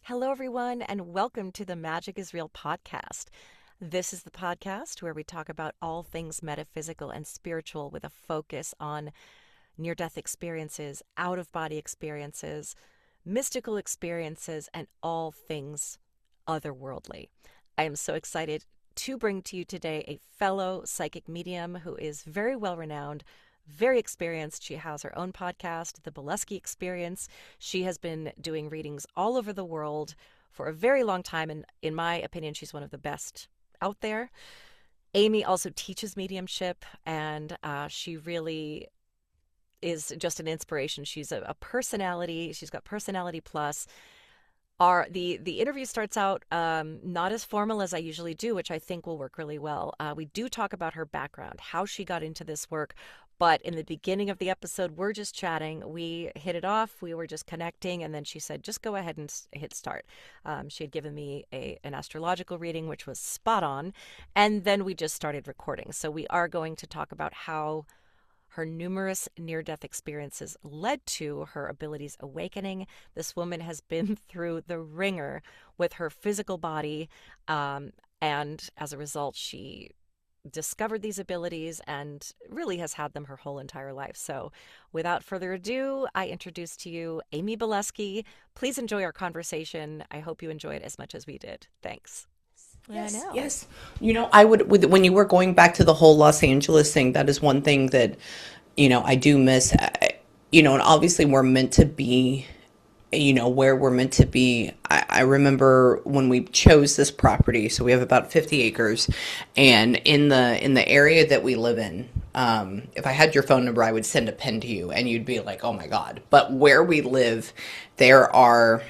Hello, everyone, and welcome to the Magic is Real podcast. This is the podcast where we talk about all things metaphysical and spiritual with a focus on near death experiences, out of body experiences, mystical experiences, and all things otherworldly. I am so excited to bring to you today a fellow psychic medium who is very well renowned, very experienced. She has her own podcast, The Baleski Experience. She has been doing readings all over the world for a very long time, and in my opinion, she's one of the best out there. Amie also teaches mediumship, and she really is just an inspiration. She's a personality. She's got personality plus. The interview starts out not as formal as I usually do, which I think will work really well. We do talk about her background, how she got into this work, but in the beginning of the episode, we're just chatting. We hit it off. We were just connecting, and then she said, "Just go ahead and hit start." She had given me an astrological reading, which was spot on, and then we just started recording. So we are going to talk about how her numerous near-death experiences led to her abilities awakening. This woman has been through the ringer with her physical body, and as a result, she discovered these abilities and really has had them her whole entire life. So without further ado, I introduce to you Amie Baleski. Please enjoy our conversation. I hope you enjoy it as much as we did. Thanks. Yes, yes. I would, when you were going back to the whole Los Angeles thing, that is one thing that, I do miss, and obviously we're meant to be, where we're meant to be. I remember when we chose this property, so we have about 50 acres, and in the area that we live in, if I had your phone number, I would send a pin to you, and you'd be like, oh my God. But where we live, there are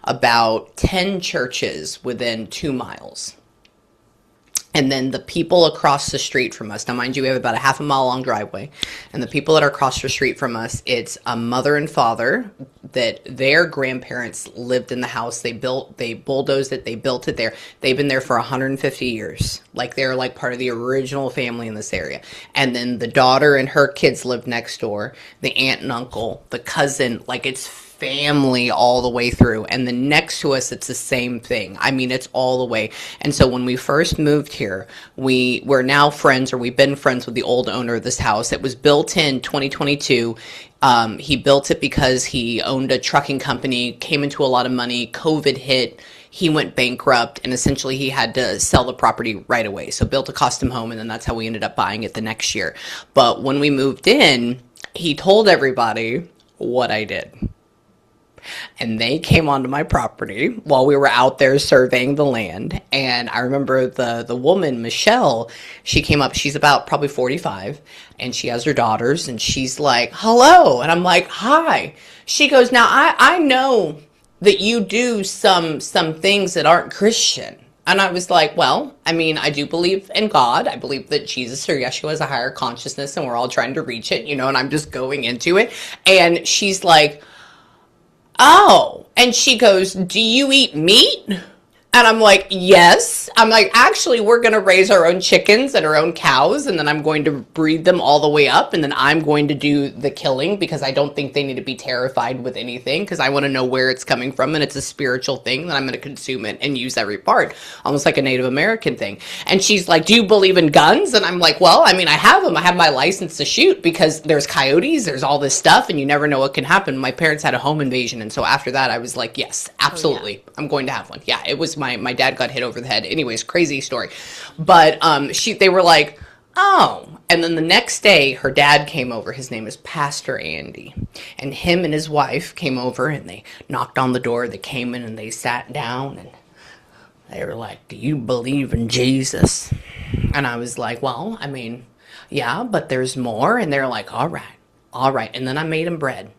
about 10 churches within 2 miles. And then the people across the street from us, now mind you, we have about a half a mile long driveway, and the people that are across the street from us, it's a mother and father that their grandparents lived in the house. They bulldozed it, they built it there. They've been there for 150 years. Like they're like part of the original family in this area. And then the daughter and her kids live next door, the aunt and uncle, the cousin, like it's family all the way through. And then next to us, it's the same thing. I mean, it's all the way. And so when we first moved here, we're now friends, or we've been friends with the old owner of this house. It was built in 2022. He built it because he owned a trucking company, came into a lot of money, COVID hit, he went bankrupt, and essentially he had to sell the property right away. So built a custom home, and then that's how we ended up buying it the next year. But when we moved in, he told everybody what I did. And they came onto my property while we were out there surveying the land. And I remember the woman, Michelle, she came up, she's about probably 45, and she has her daughters, and she's like, hello. And I'm like, hi. She goes, now I know that you do some things that aren't Christian. And I was like, well, I mean, I do believe in God. I believe that Jesus or Yeshua is a higher consciousness, and we're all trying to reach it, and I'm just going into it. And she's like, oh, and she goes, do you eat meat? And I'm like, yes. I'm like, actually, we're going to raise our own chickens and our own cows, and then I'm going to breed them all the way up, and then I'm going to do the killing, because I don't think they need to be terrified with anything, because I want to know where it's coming from, and it's a spiritual thing that I'm going to consume it and use every part, almost like a Native American thing. And she's like, do you believe in guns? And I'm like, well, I mean, I have them. I have my license to shoot, because there's coyotes, there's all this stuff, and you never know what can happen. My parents had a home invasion, and so after that, I was like, yes, absolutely. Oh, yeah. I'm going to have one. Yeah, it was my dad got hit over the head. Anyways, crazy story. But they were like, oh. And then the next day, her dad came over. His name is Pastor Andy. And him and his wife came over, and they knocked on the door. They came in and they sat down, and they were like, do you believe in Jesus? And I was like, well, I mean, yeah, but there's more. And they're like, all right, all right. And then I made him bread.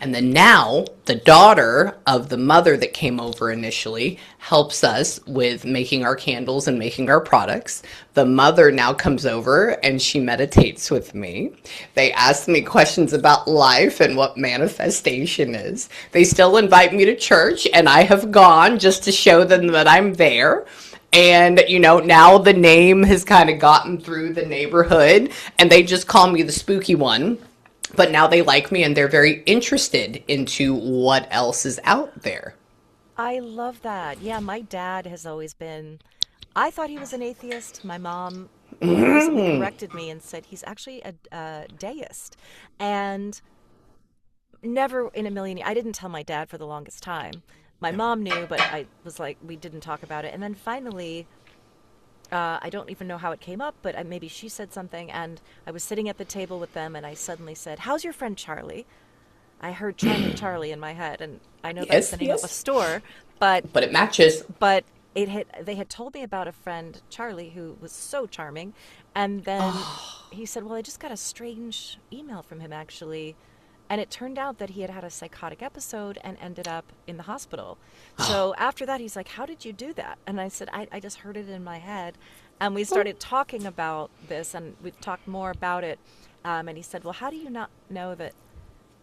And then now the daughter of the mother that came over initially helps us with making our candles and making our products. The mother now comes over and she meditates with me. They ask me questions about life and what manifestation is. They still invite me to church, and I have gone just to show them that I'm there. And, now the name has kind of gotten through the neighborhood, and they just call me the spooky one. But now they like me, and they're very interested into what else is out there. I love that. Yeah, my dad has always been, I thought he was an atheist. My mom recently corrected me and said he's actually a deist. And never in a million I didn't tell my dad for the longest time. My Yeah. mom knew, but I was like, we didn't talk about it. And then finally, I don't even know how it came up, but maybe she said something. And I was sitting at the table with them, and I suddenly said, "How's your friend Charlie?" I heard Charming Charlie in my head, and I know that's Yes, the name of a yes. store, but But it matches. but they had told me about a friend Charlie who was so charming, and then he said, "Well, I just got a strange email from him actually." And it turned out that he had had a psychotic episode and ended up in the hospital. So after that, he's like, "How did you do that?" And I said, I just heard it in my head. And we started talking about this, and we've talked more about it. And he said, "Well, how do you not know that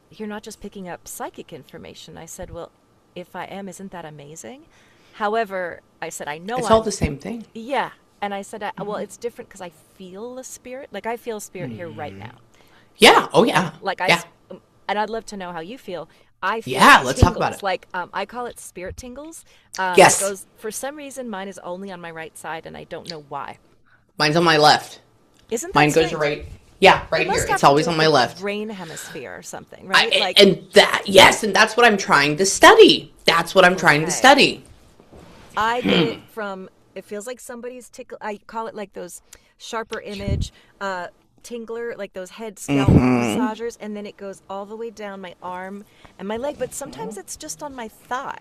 you're not just picking up psychic information?" I said, "Well, if I am, isn't that amazing?" However, I said, "I know It's all I'm, the same thing. yeah." And I said, "Well, it's different because I feel the spirit. Like I feel spirit here right now. Yeah. Like, Oh, yeah. like Yeah. and I'd love to know how you feel. I feel Yeah. Let's talk about tingles, it. like I call it spirit tingles. It Yes. goes for some reason. Mine is only on my right side, and I don't know why. Mine's on my left. Isn't that Mine goes strange? right. Yeah, It right here. must have It's to always do on with my the left. brain hemisphere or something, right? Like, And that, yes, and that's what I'm trying to study. That's what I'm trying to okay. study. I get it from, it feels like somebody's tickle. I call it like those sharper image tingler, like those head scalp massagers, and then it goes all the way down my arm and my leg. But sometimes it's just on my thigh.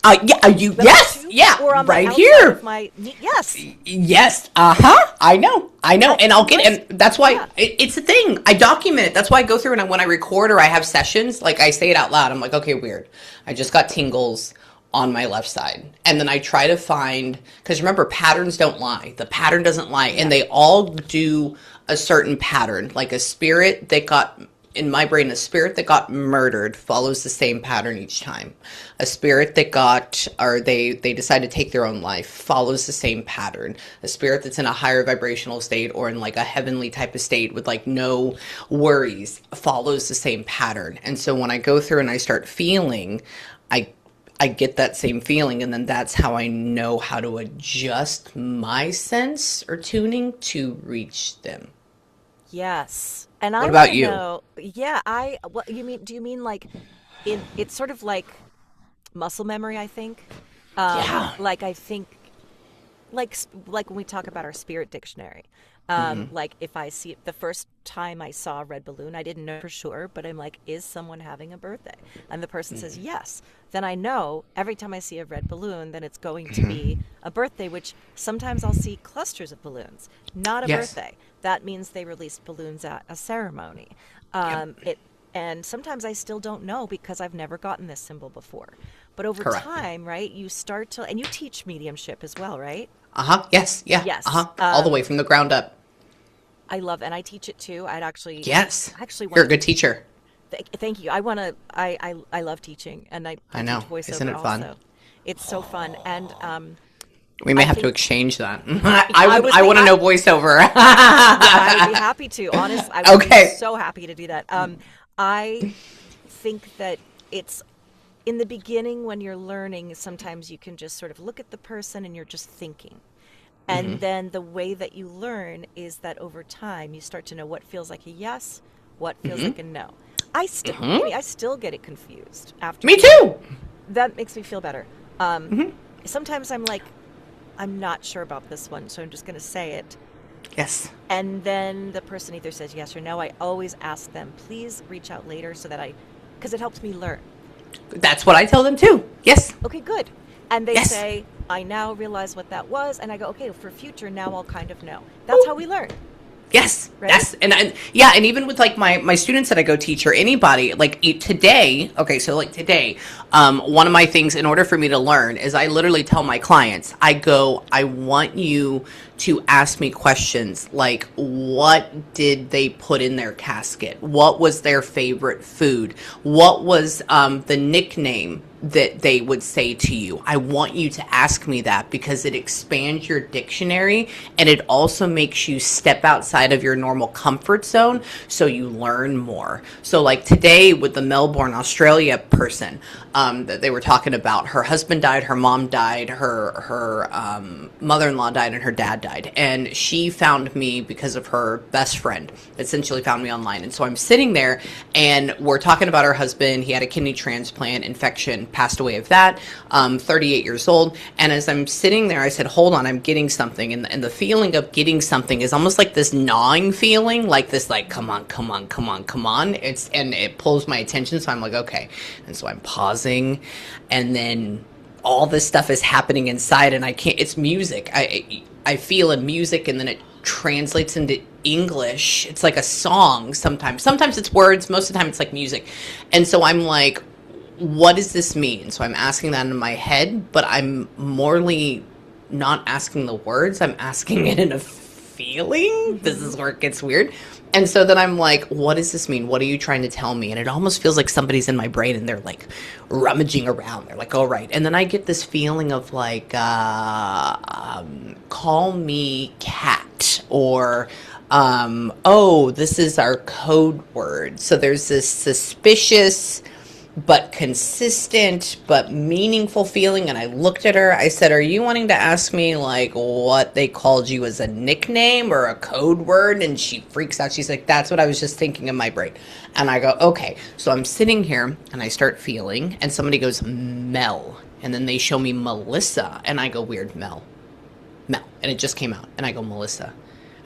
Yeah, Is that yes, too? yeah, Or on the right outside here. of my knee. Yes. Yes, I know, and I'll get, Unless, and that's why yeah. it's a thing. I document it. That's why I go through and when I record or I have sessions, like I say it out loud. I'm like, okay, weird. I just got tingles on my left side, and then I try to find, because remember, patterns don't lie. The pattern doesn't lie, and Yeah. they all do a certain pattern. Like a spirit that got in my brain, a spirit that got murdered follows the same pattern each time. A spirit that got, or they decide to take their own life follows the same pattern. A spirit that's in a higher vibrational state or in like a heavenly type of state with like no worries follows the same pattern. And so when I go through and I start feeling, I I get that same feeling, and then that's how I know how to adjust my sense or tuning to reach them. Yes. And What I want about to you? know, yeah, what you mean, do you mean like it's sort of like muscle memory, I think. Yeah. Like I think like when we talk about our spirit dictionary. Like if I see the first time I saw a red balloon, I didn't know for sure, but I'm like, is someone having a birthday? And the person says yes. Then I know every time I see a red balloon, then it's going to be a birthday, which sometimes I'll see clusters of balloons, not a Yes. birthday. That means they released balloons at a ceremony. Yep. It and sometimes I still don't know because I've never gotten this symbol before. But over Correct. time, right, you start to, and you teach mediumship as well, right? Uh-huh. Yes. Yeah. Yes. Uh-huh. All the way from the ground up. I love, and I teach it too. Yes. I actually You're a want good teacher. to, thank you. I want to, I love teaching, and I I teach know. Isn't voiceover it fun? also. It's so fun. And We may I have to think exchange that. I would I be want to know voiceover. I would be happy to. Honest, I would be Okay. so happy to do that. I think that it's in the beginning when you're learning, sometimes you can just sort of look at the person and you're just thinking. And then the way that you learn is that over time you start to know what feels like a yes, what feels like a no. I still get it confused after Me doing it. too. That makes me feel better. Sometimes I'm like, I'm not sure about this one, so I'm just going to say it. Yes. And then the person either says yes or no. I always ask them, please reach out later so that because it helps me learn. That's what I tell them too. Yes. Okay, good. And they Yes. say, I now realize what that was. And I go, okay, for future, now I'll kind of know. That's how we learn, Yes, right? yes, and yeah, and even with like my students that I go teach or anybody like today. Okay, so like today, one of my things in order for me to learn is I literally tell my clients, I go, I want you to ask me questions like, what did they put in their casket? What was their favorite food? What was the nickname that they would say to you? I want you to ask me that because it expands your dictionary, and it also makes you step outside of your normal comfort zone so you learn more. So like today with the Melbourne, Australia person that they were talking about, her husband died, her mom died, her mother-in-law died, and her dad died. And she found me because of her best friend, essentially found me online. And so I'm sitting there and we're talking about her husband. He had a kidney transplant, infection, passed away of that, 38 years old. And as I'm sitting there, I said, hold on, I'm getting something. And the feeling of getting something is almost like this gnawing feeling, like this, like, come on, come on, come on, come on. And it pulls my attention. So I'm like, okay. And so I'm pausing, and then all this stuff is happening inside, and I can't, it's music. I feel in music, and then it translates into English. It's like a song sometimes. Sometimes it's words. Most of the time it's like music. And so I'm like, what does this mean? So I'm asking that in my head, but I'm morely not asking the words. I'm asking it in a feeling. This is where it gets weird. And so then I'm like, what does this mean? What are you trying to tell me? And it almost feels like somebody's in my brain and they're like rummaging around. They're like, all right. And then I get this feeling of like, call me cat, or, oh, this is our code word. So there's this suspicious but consistent but meaningful feeling. And I looked at her, I said, are you wanting to ask me like what they called you as a nickname or a code word? And she freaks out. She's like, that's what I was just thinking in my brain. And I go, okay. So I'm sitting here and I start feeling, and somebody goes, Mel. And then they show me Melissa, and I go, weird, Mel. And it just came out, and I go, Melissa.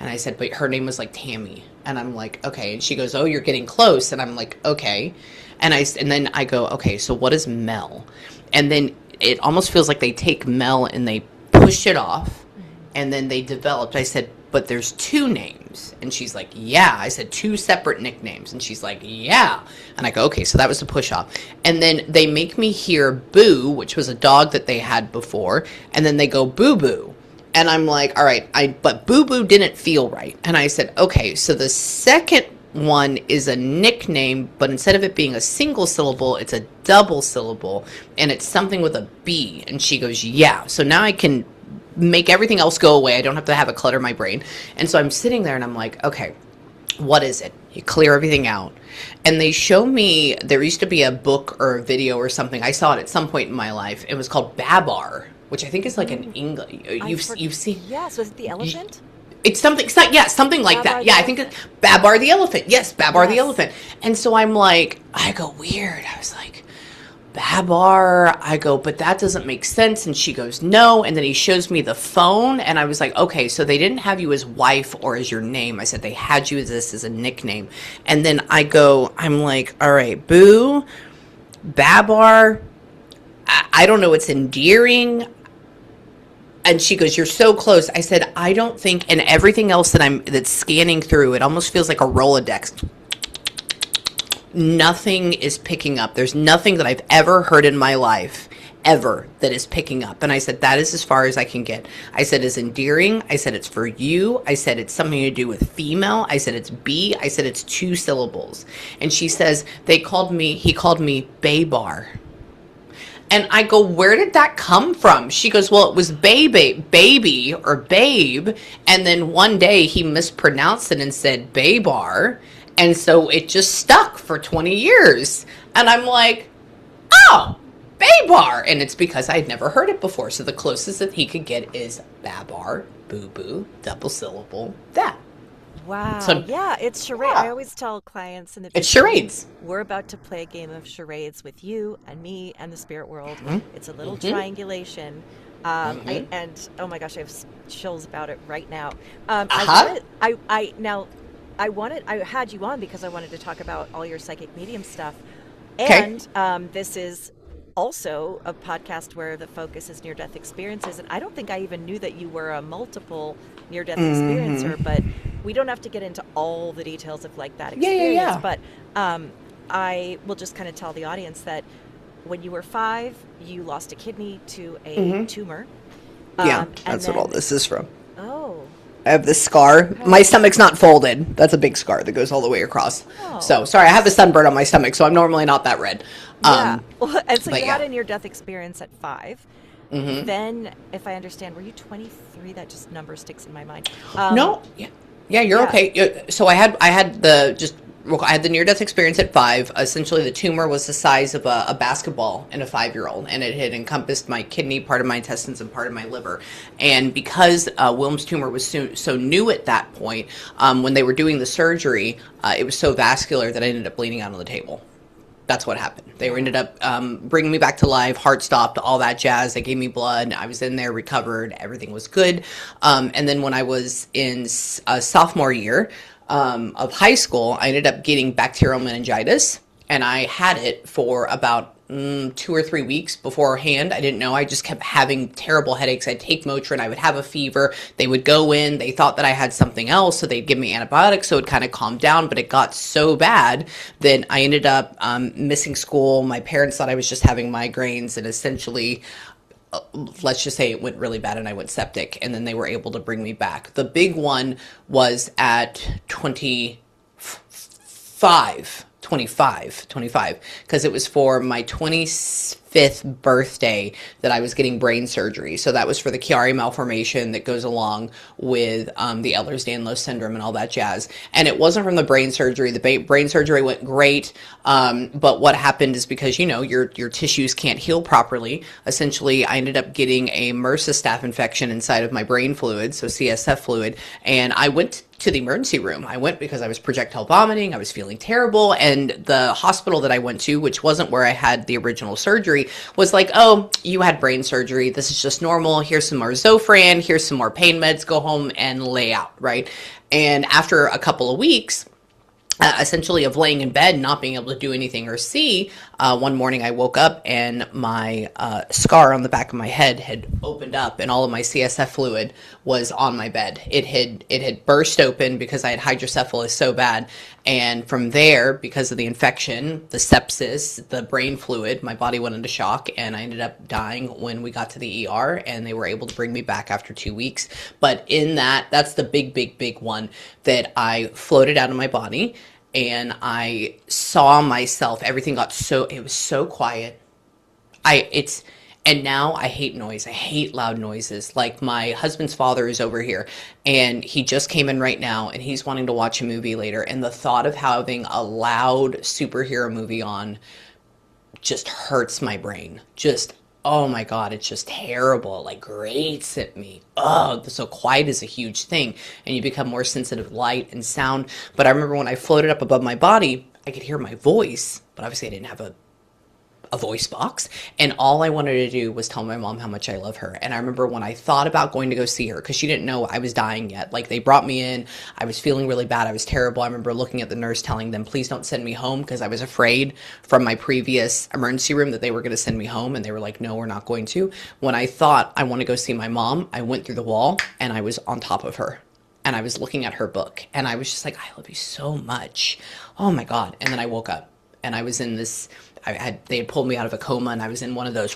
And I said, but her name was like Tammy. And I'm like, okay. And she goes, oh, you're getting close. And I'm like, okay. And then I go, okay, so what is Mel? And then it almost feels like they take Mel and they push it off, and then they developed. I said, but there's two names. And she's like, yeah. I said, two separate nicknames. And she's like, yeah. And I go, okay, so that was the push off. And then they make me hear Boo, which was a dog that they had before. And then they go, Boo Boo. And I'm like, all right, but Boo Boo didn't feel right. And I said, okay, so the second one is a nickname, but instead of it being a single syllable, it's a double syllable, and it's something with a B. And she goes, yeah. So now I can make everything else go away. I don't have to have it clutter my brain. And so I'm sitting there and I'm like, okay, what is it? You clear everything out. And they show me, there used to be a book or a video or something. I saw it at some point in my life. It was called Babar, which I think is like an English. You've seen? Yes. Was it the elephant? It's something, yeah, something like Babar that. Yeah, I think it's Babar the elephant. Yes, Babar the elephant. And so I'm like, I go, weird. I was like, Babar. I go, but that doesn't make sense. And she goes, no. And then he shows me the phone, and I was like, okay, so they didn't have you as wife or as your name. I said they had you as this as a nickname. And then I go, I'm like, all right, Boo, Babar. I don't know. It's endearing. And she goes, you're so close. I said, I don't think, and everything else that's scanning through, it almost feels like a Rolodex. Nothing is picking up. There's nothing that I've ever heard in my life, ever, that is picking up. And I said, that is as far as I can get. I said, it's endearing. I said, it's for you. I said, it's something to do with female. I said, it's B. I said, it's two syllables. And she says, he called me Baybar. And I go, where did that come from? She goes, well, it was baby or babe. And then one day he mispronounced it and said Baybar. And so it just stuck for 20 years. And I'm like, oh, Baybar. And it's because I'd never heard it before. So the closest that he could get is Babar, Boo Boo, double syllable, that. Wow. So, yeah, it's charades. Yeah. I always tell clients in the It's charades. We're about to play a game of charades with you and me and the spirit world. Mm-hmm. It's a little triangulation. And oh my gosh, I have chills about it right now. I had you on because I wanted to talk about all your psychic medium stuff. And this is also a podcast where the focus is near-death experiences. And I don't think I even knew that you were a multiple near-death experiencer, but we don't have to get into all the details of like that experience. Yeah. But I will just kind of tell the audience that when you were 5, you lost a kidney to a tumor. Yeah, that's what all this is from. Oh, I have this scar. My okay. stomach's not folded. That's a big scar that goes all the way across. So, Oh, sorry, I have a sunburn on my stomach, so I'm normally not that red. yeah. Well, and so But you had yeah. a near-death experience at 5. Then, if I understand, were you 23? That just number sticks in my mind. No, yeah, yeah, you're Yeah. okay. So I had the near death experience at 5. Essentially, the tumor was the size of a basketball in a 5-year-old, and it had encompassed my kidney, part of my intestines, and part of my liver. And because Wilm's tumor was so new at that point, when they were doing the surgery, it was so vascular that I ended up bleeding out on the table. That's what happened. They ended Wow. up bringing me back to life, heart stopped, all that jazz. They gave me blood. I was in there, recovered. Everything was good. And then when I was in sophomore year of high school, I ended up getting bacterial meningitis. And I had it for about 2 or 3 weeks beforehand. I didn't know. I just kept having terrible headaches. I'd take Motrin. I would have a fever. They would go in. They thought that I had something else, so they'd give me antibiotics so it kind of calmed down. But it got so bad that I ended up missing school. My parents thought I was just having migraines, and essentially, let's just say it went really bad and I went septic, and then they were able to bring me back. The big one was at 25, because it was for my 25th birthday that I was getting brain surgery. So that was for the Chiari malformation that goes along with the Ehlers-Danlos syndrome and all that jazz. And it wasn't from the brain surgery. The brain surgery went great, but what happened is, because your tissues can't heal properly. Essentially, I ended up getting a MRSA staph infection inside of my brain fluid, so CSF fluid, and I went to the emergency room. I went because I was projectile vomiting. I was feeling terrible. And the hospital that I went to, which wasn't where I had the original surgery, was like, oh, you had brain surgery. This is just normal. Here's some more Zofran. Here's some more pain meds. Go home and lay out, right? And after a couple of weeks, essentially of laying in bed, not being able to do anything or see, one morning I woke up and my scar on the back of my head had opened up, and all of my CSF fluid was on my bed. It had burst open because I had hydrocephalus so bad, and from there, because of the infection, the sepsis, the brain fluid, my body went into shock, and I ended up dying when we got to the ER, and they were able to bring me back after 2 weeks. But in that's the big one that I floated out of my body, and I saw myself. Everything it was so quiet. And now I hate noise. I hate loud noises. Like, my husband's father is over here, and he just came in right now, and he's wanting to watch a movie later. And the thought of having a loud superhero movie on just hurts my brain. Just, oh my God, it's just terrible. It, like, grates at me. Oh, so quiet is a huge thing, and you become more sensitive to light and sound. But I remember when I floated up above my body, I could hear my voice, but obviously I didn't have a voice box, and all I wanted to do was tell my mom how much I love her. And I remember when I thought about going to go see her, because she didn't know I was dying yet. Like, they brought me in, I was feeling really bad, I was terrible. I remember looking at the nurse, telling them, please don't send me home, because I was afraid from my previous emergency room that they were going to send me home, and they were like, no, we're not going to. When I thought I want to go see my mom, I went through the wall and I was on top of her, and I was looking at her book, and I was just like, I love you so much. Oh my God. And then I woke up, and I was in this, they had pulled me out of a coma, and I was in one of those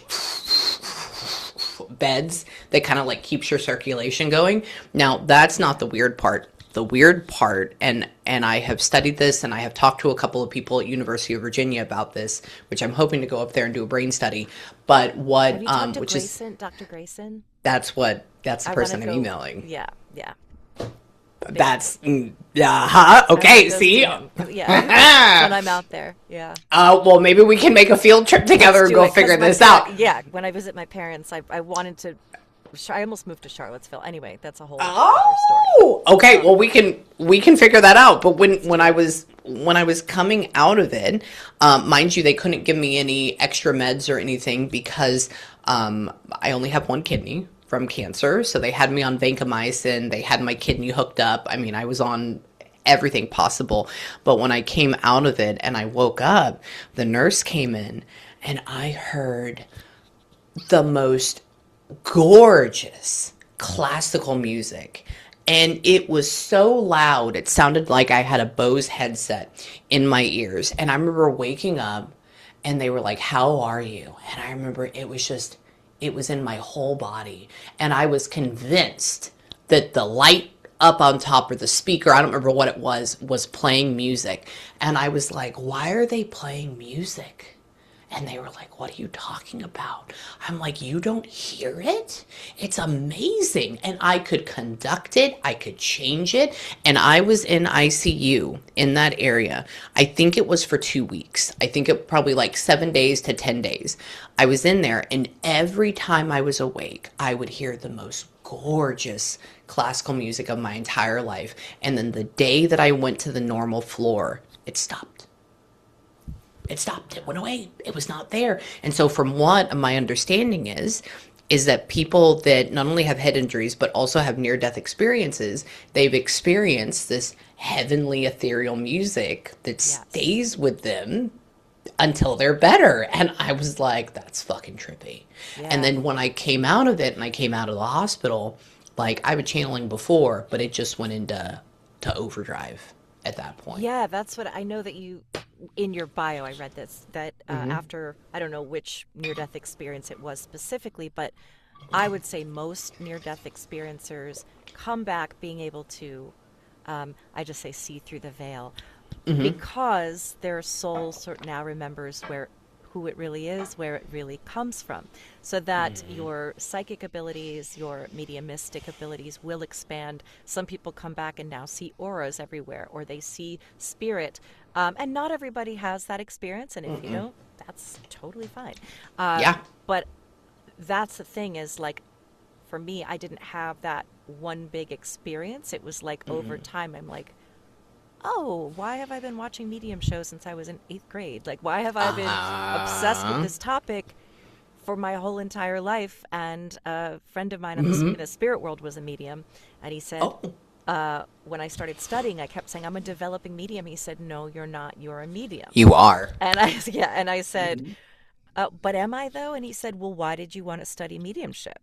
beds that kind of like keeps your circulation going. Now, that's not the weird part. The weird part, and I have studied this, and I have talked to a couple of people at University of Virginia about this, which I'm hoping to go up there and do a brain study. But Have you talked to which is, Grayson, Dr. Grayson? that's the I want to person I'm go. emailing. Yeah, yeah. That's, yeah, huh? I want to Okay, go see? see him. Yeah, when I'm out there. Yeah. Well, maybe we can make a field trip Let's together and do go it. 'Cause figure this out. yeah, when I visit my parents, I wanted to. I almost moved to Charlottesville. Anyway, that's a whole other story. Oh, okay. Well, we can figure that out. But when I was coming out of it, mind you, they couldn't give me any extra meds or anything, because I only have one kidney from cancer. So they had me on vancomycin. They had my kidney hooked up. I mean, I was on everything possible. But when I came out of it and I woke up, the nurse came in, and I heard the most gorgeous classical music. And it was so loud, it sounded like I had a Bose headset in my ears. And I remember waking up, and they were like, how are you? And I remember it was in my whole body. And I was convinced that the light up on top or the speaker, I don't remember what it was playing music. And I was like, why are they playing music? And they were like, what are you talking about? I'm like, you don't hear it? It's amazing. And I could conduct it, I could change it. And I was in ICU in that area. I think it was for 2 weeks. I think it probably like 7 days to 10 days. I was in there, and every time I was awake, I would hear the most gorgeous classical music of my entire life. And then the day that I went to the normal floor, it stopped. It stopped. It went away. It was not there. And so from what my understanding is that people that not only have head injuries but also have near death experiences, they've experienced this heavenly ethereal music that stays with them until they're better. And I was like, that's fucking trippy. Yeah. And then when I came out of it and I came out of the hospital, like I was channeling before, but it just went into overdrive at that point. Yeah, that's what I know that you, in your bio, I read this, that after, I don't know which near-death experience it was specifically, but I would say most near-death experiencers come back being able to, I just say see through the veil, because their soul sort of now remembers who it really is, where it really comes from, so that your psychic abilities, your mediumistic abilities will expand. Some people come back and now see auras everywhere, or they see spirit, and not everybody has that experience, and if you don't, that's totally fine. Yeah. But that's the thing is, like, for me, I didn't have that one big experience. It was like over time, I'm like, oh, why have I been watching medium shows since I was in 8th grade? Like, why have I been obsessed with this topic for my whole entire life? And a friend of mine in the spirit world was a medium, and he said, when I started studying, I kept saying, I'm a developing medium. He said, no, you're not. You're a medium. You are. And I said, but am I though? And he said, well, why did you want to study mediumship?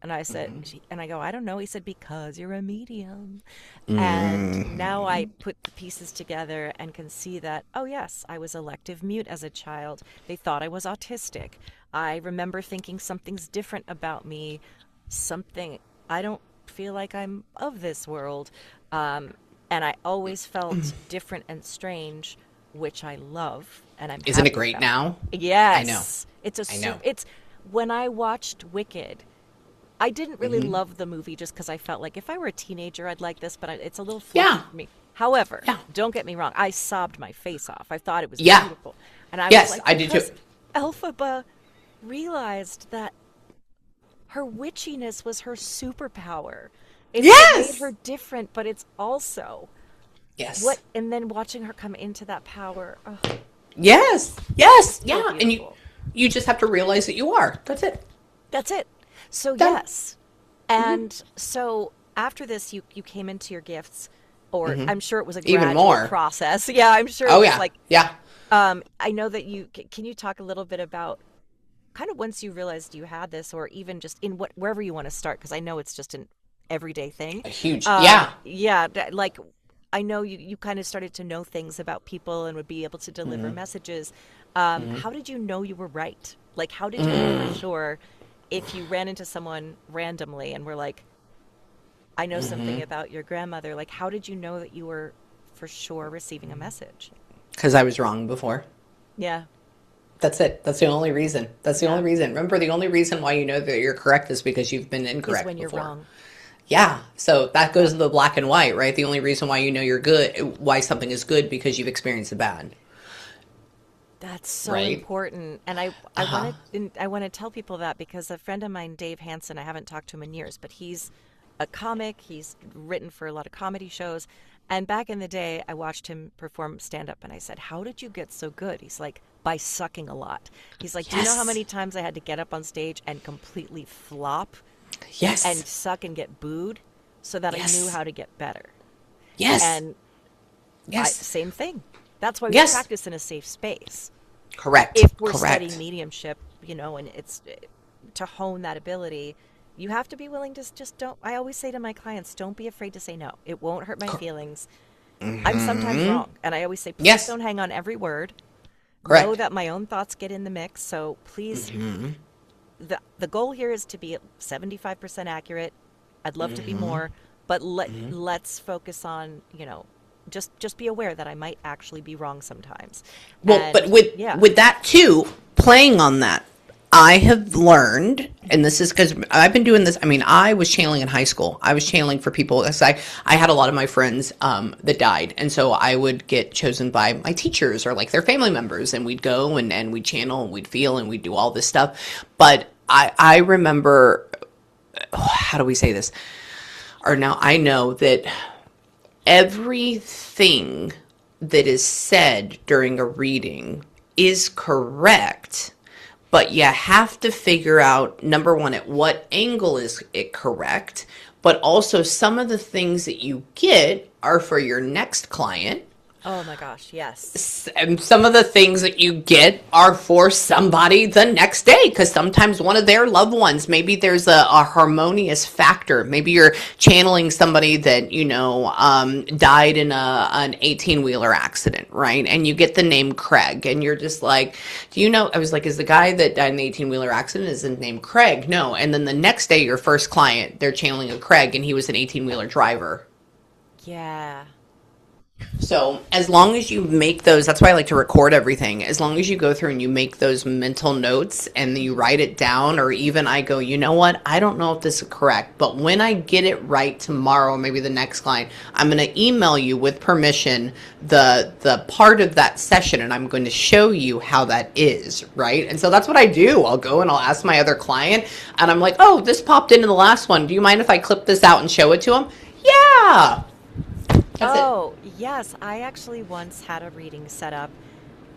And I said, and I go, I don't know. He said, because you're a medium. And now I put the pieces together and can see that, oh, yes, I was elective mute as a child. They thought I was autistic. I remember thinking something's different about me, something, I don't feel like I'm of this world. And I always felt different and strange, which I love. And I'm Isn't it happy great about. now? Yes. I know. I know. It's when I watched Wicked, I didn't really love the movie just because I felt like if I were a teenager, I'd like this, but it's a little fluffy for me. However, don't get me wrong, I sobbed my face off. I thought it was beautiful. And I was like, I did too. Elphaba realized that her witchiness was her superpower. It made her different, but it's also what. And then watching her come into that power. Oh, yes, so yeah, beautiful. and you just have to realize that you are. That's it. That's it. So Done. yes, and so after this, you came into your gifts, or I'm sure it was a gradual Even more process. Yeah, I'm sure. Oh it was yeah, like, yeah. I know that you can you talk a little bit about kind of once you realized you had this, or even just in wherever you want to start, because I know it's just an everyday thing. A huge, like I know you kind of started to know things about people and would be able to deliver messages. How did you know you were right? Like, how did you know for sure if you ran into someone randomly and were like, I know something about your grandmother, like, how did you know that you were for sure receiving a message? Because I was wrong before. Yeah. That's it. That's the only reason. That's the only reason. Remember, the only reason why you know that you're correct is because you've been incorrect Is when you're before. wrong. Yeah. So that goes to the black and white, right? The only reason why you know you're good, why something is good, because you've experienced the bad. That's so important. And I want to tell people that because a friend of mine, Dave Hansen, I haven't talked to him in years, but he's a comic. He's written for a lot of comedy shows. And back in the day, I watched him perform stand-up, and I said, how did you get so good? He's like, by sucking a lot. He's like, do you know how many times I had to get up on stage and completely flop? Yes. And suck and get booed so that I knew how to get better. Yes. And same thing. That's why we practice in a safe space. Correct. If we're studying mediumship, and it's to hone that ability, you have to be willing to just don't. I always say to my clients, don't be afraid to say no. It won't hurt my feelings. I'm sometimes wrong. And I always say, please don't hang on every word. Correct. Know that my own thoughts get in the mix. So please, the goal here is to be 75% accurate, I'd love to be more, but let's focus on, just be aware that I might actually be wrong sometimes. Well, but And yeah. with that too, playing on that, I have learned, and this is because I've been doing this. I mean, I was channeling in high school. I was channeling for people. Because I had a lot of my friends that died, and so I would get chosen by my teachers or like their family members, and we'd go and we'd channel and we'd feel and we'd do all this stuff. But I remember, how do we say this? Or now I know that everything that is said during a reading is correct, but you have to figure out, number one, at what angle is it correct, but also some of the things that you get are for your next client. Oh my gosh, yes. And some of the things that you get are for somebody the next day, because sometimes one of their loved ones, maybe there's a harmonious factor. Maybe you're channeling somebody that, died in an 18-wheeler accident, right? And you get the name Craig, and you're just like, do you know? I was like, is the guy that died in the 18-wheeler accident, is his name Craig? No. And then the next day, your first client, they're channeling a Craig, and he was an 18-wheeler driver. Yeah. So as long as you make those, that's why I like to record everything. As long as you go through and you make those mental notes and you write it down, or even I go, you know what? I don't know if this is correct, but when I get it right tomorrow, maybe the next client, I'm going to email you with permission the part of that session, and I'm going to show you how that is, right? And so that's what I do. I'll go and I'll ask my other client, and I'm like, oh, this popped into the last one. Do you mind if I clip this out and show it to him? Yeah. Oh, yes. I actually once had a reading set up,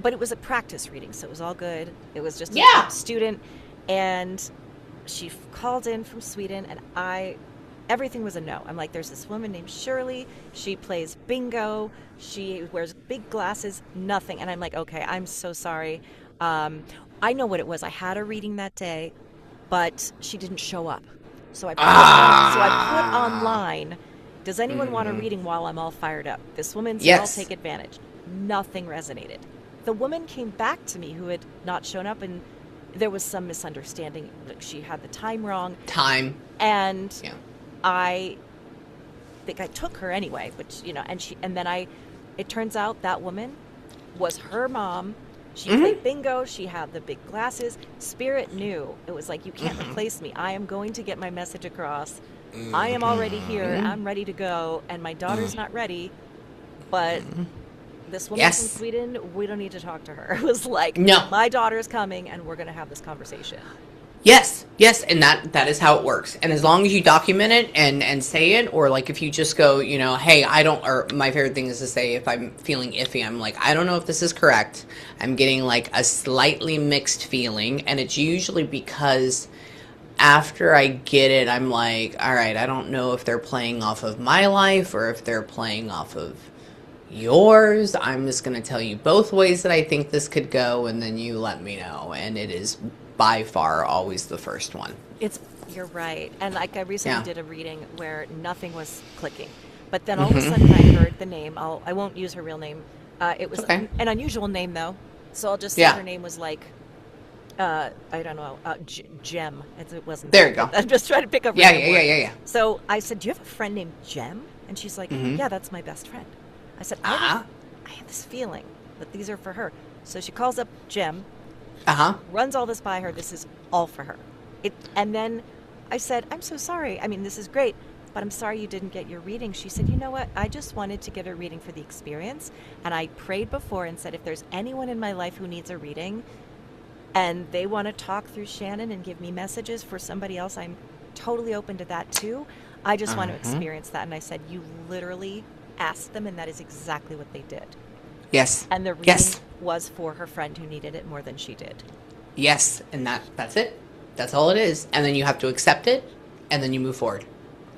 but it was a practice reading, so it was all good. It was just a student, and she called in from Sweden, and everything was a no. I'm like, there's this woman named Shirley. She plays bingo. She wears big glasses, nothing. And I'm like, okay, I'm so sorry. I know what it was. I had a reading that day, but she didn't show up. So I put online, does anyone want a reading while I'm all fired up? This woman said, I'll take advantage. Nothing resonated. The woman came back to me who had not shown up, and there was some misunderstanding. She had the time wrong. And I think I took her anyway, which, it turns out that woman was her mom. She played bingo. She had the big glasses. Spirit knew. It was like, you can't replace me. I am going to get my message across. I am already here. I'm ready to go. And my daughter's not ready. But this woman from Sweden, we don't need to talk to her. It was like, no, my daughter's coming, and we're going to have this conversation. Yes. And that is how it works. And as long as you document it and say it, or like if you just go, hey, or my favorite thing is to say, if I'm feeling iffy, I'm like, I don't know if this is correct. I'm getting like a slightly mixed feeling. And it's usually because after I get it, I'm like, all right, I don't know if they're playing off of my life or if they're playing off of yours. I'm just going to tell you both ways that I think this could go, and then you let me know. And it is by far always the first one. You're right. And like I recently did a reading where nothing was clicking. But then all of a sudden I heard the name. I won't use her real name. It was an unusual name, though. So I'll just say her name was like, I don't know, Gem. It wasn't. There you go. I'm just trying to pick up. Yeah. So I said, do you have a friend named Gem? And she's like, yeah, that's my best friend. I said, I have this feeling that these are for her. So she calls up Gem, runs all this by her. This is all for her. And then I said, I'm so sorry. I mean, this is great, but I'm sorry you didn't get your reading. She said, you know what? I just wanted to get a reading for the experience. And I prayed before and said, if there's anyone in my life who needs a reading, and they want to talk through Shannon and give me messages for somebody else, I'm totally open to that too. I just want to experience that. And I said, you literally asked them, and that is exactly what they did. Yes. And the reading was for her friend who needed it more than she did. Yes. And that's it. That's all it is. And then you have to accept it, and then you move forward.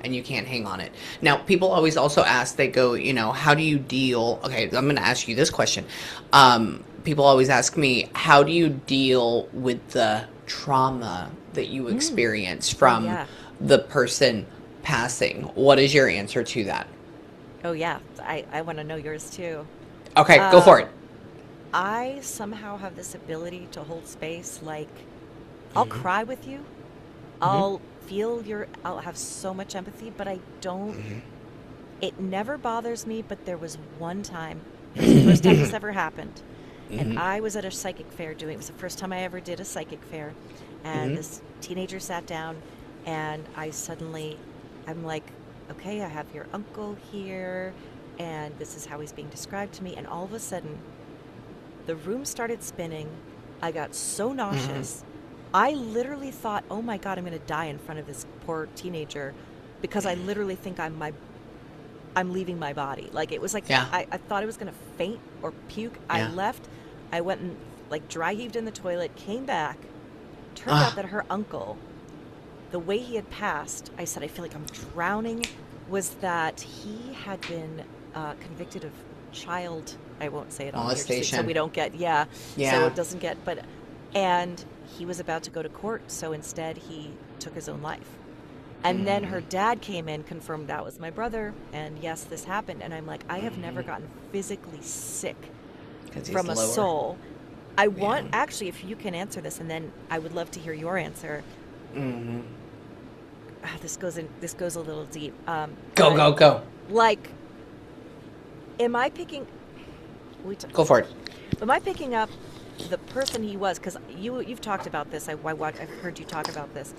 And you can't hang on it. Now, people always also ask, they go, how do you deal? Okay, I'm going to ask you this question. People always ask me, how do you deal with the trauma that you experience from the person passing? What is your answer to that? Oh, yeah. I want to know yours, too. Okay, go for it. I somehow have this ability to hold space. Like, I'll cry with you. I'll I'll have so much empathy, but I don't, it never bothers me. But there was one time, it was the first time this ever happened. And I was at a psychic fair it was the first time I ever did a psychic fair. And this teenager sat down, and I'm like, okay, I have your uncle here, and this is how he's being described to me. And all of a sudden, the room started spinning. I got so nauseous. I literally thought, oh my God, I'm going to die in front of this poor teenager, because I literally think I'm leaving my body. Like, it was like, I thought I was going to faint or puke. I left. I went and like dry heaved in the toilet, came back. Turned out that her uncle, the way he had passed, I said, I feel like I'm drowning, was that he had been convicted of child, I won't say it on here, so we don't get, so it doesn't get, and he was about to go to court, so instead he took his own life. And then her dad came in, confirmed that was my brother, and yes, this happened. And I'm like, I have never gotten physically sick from a soul. I want, actually, if you can answer this, and then I would love to hear your answer. This goes a little deep. Go. Like, am I picking? Go for it. Am I picking up the person he was? Because you've talked about this. I've heard you talk about this.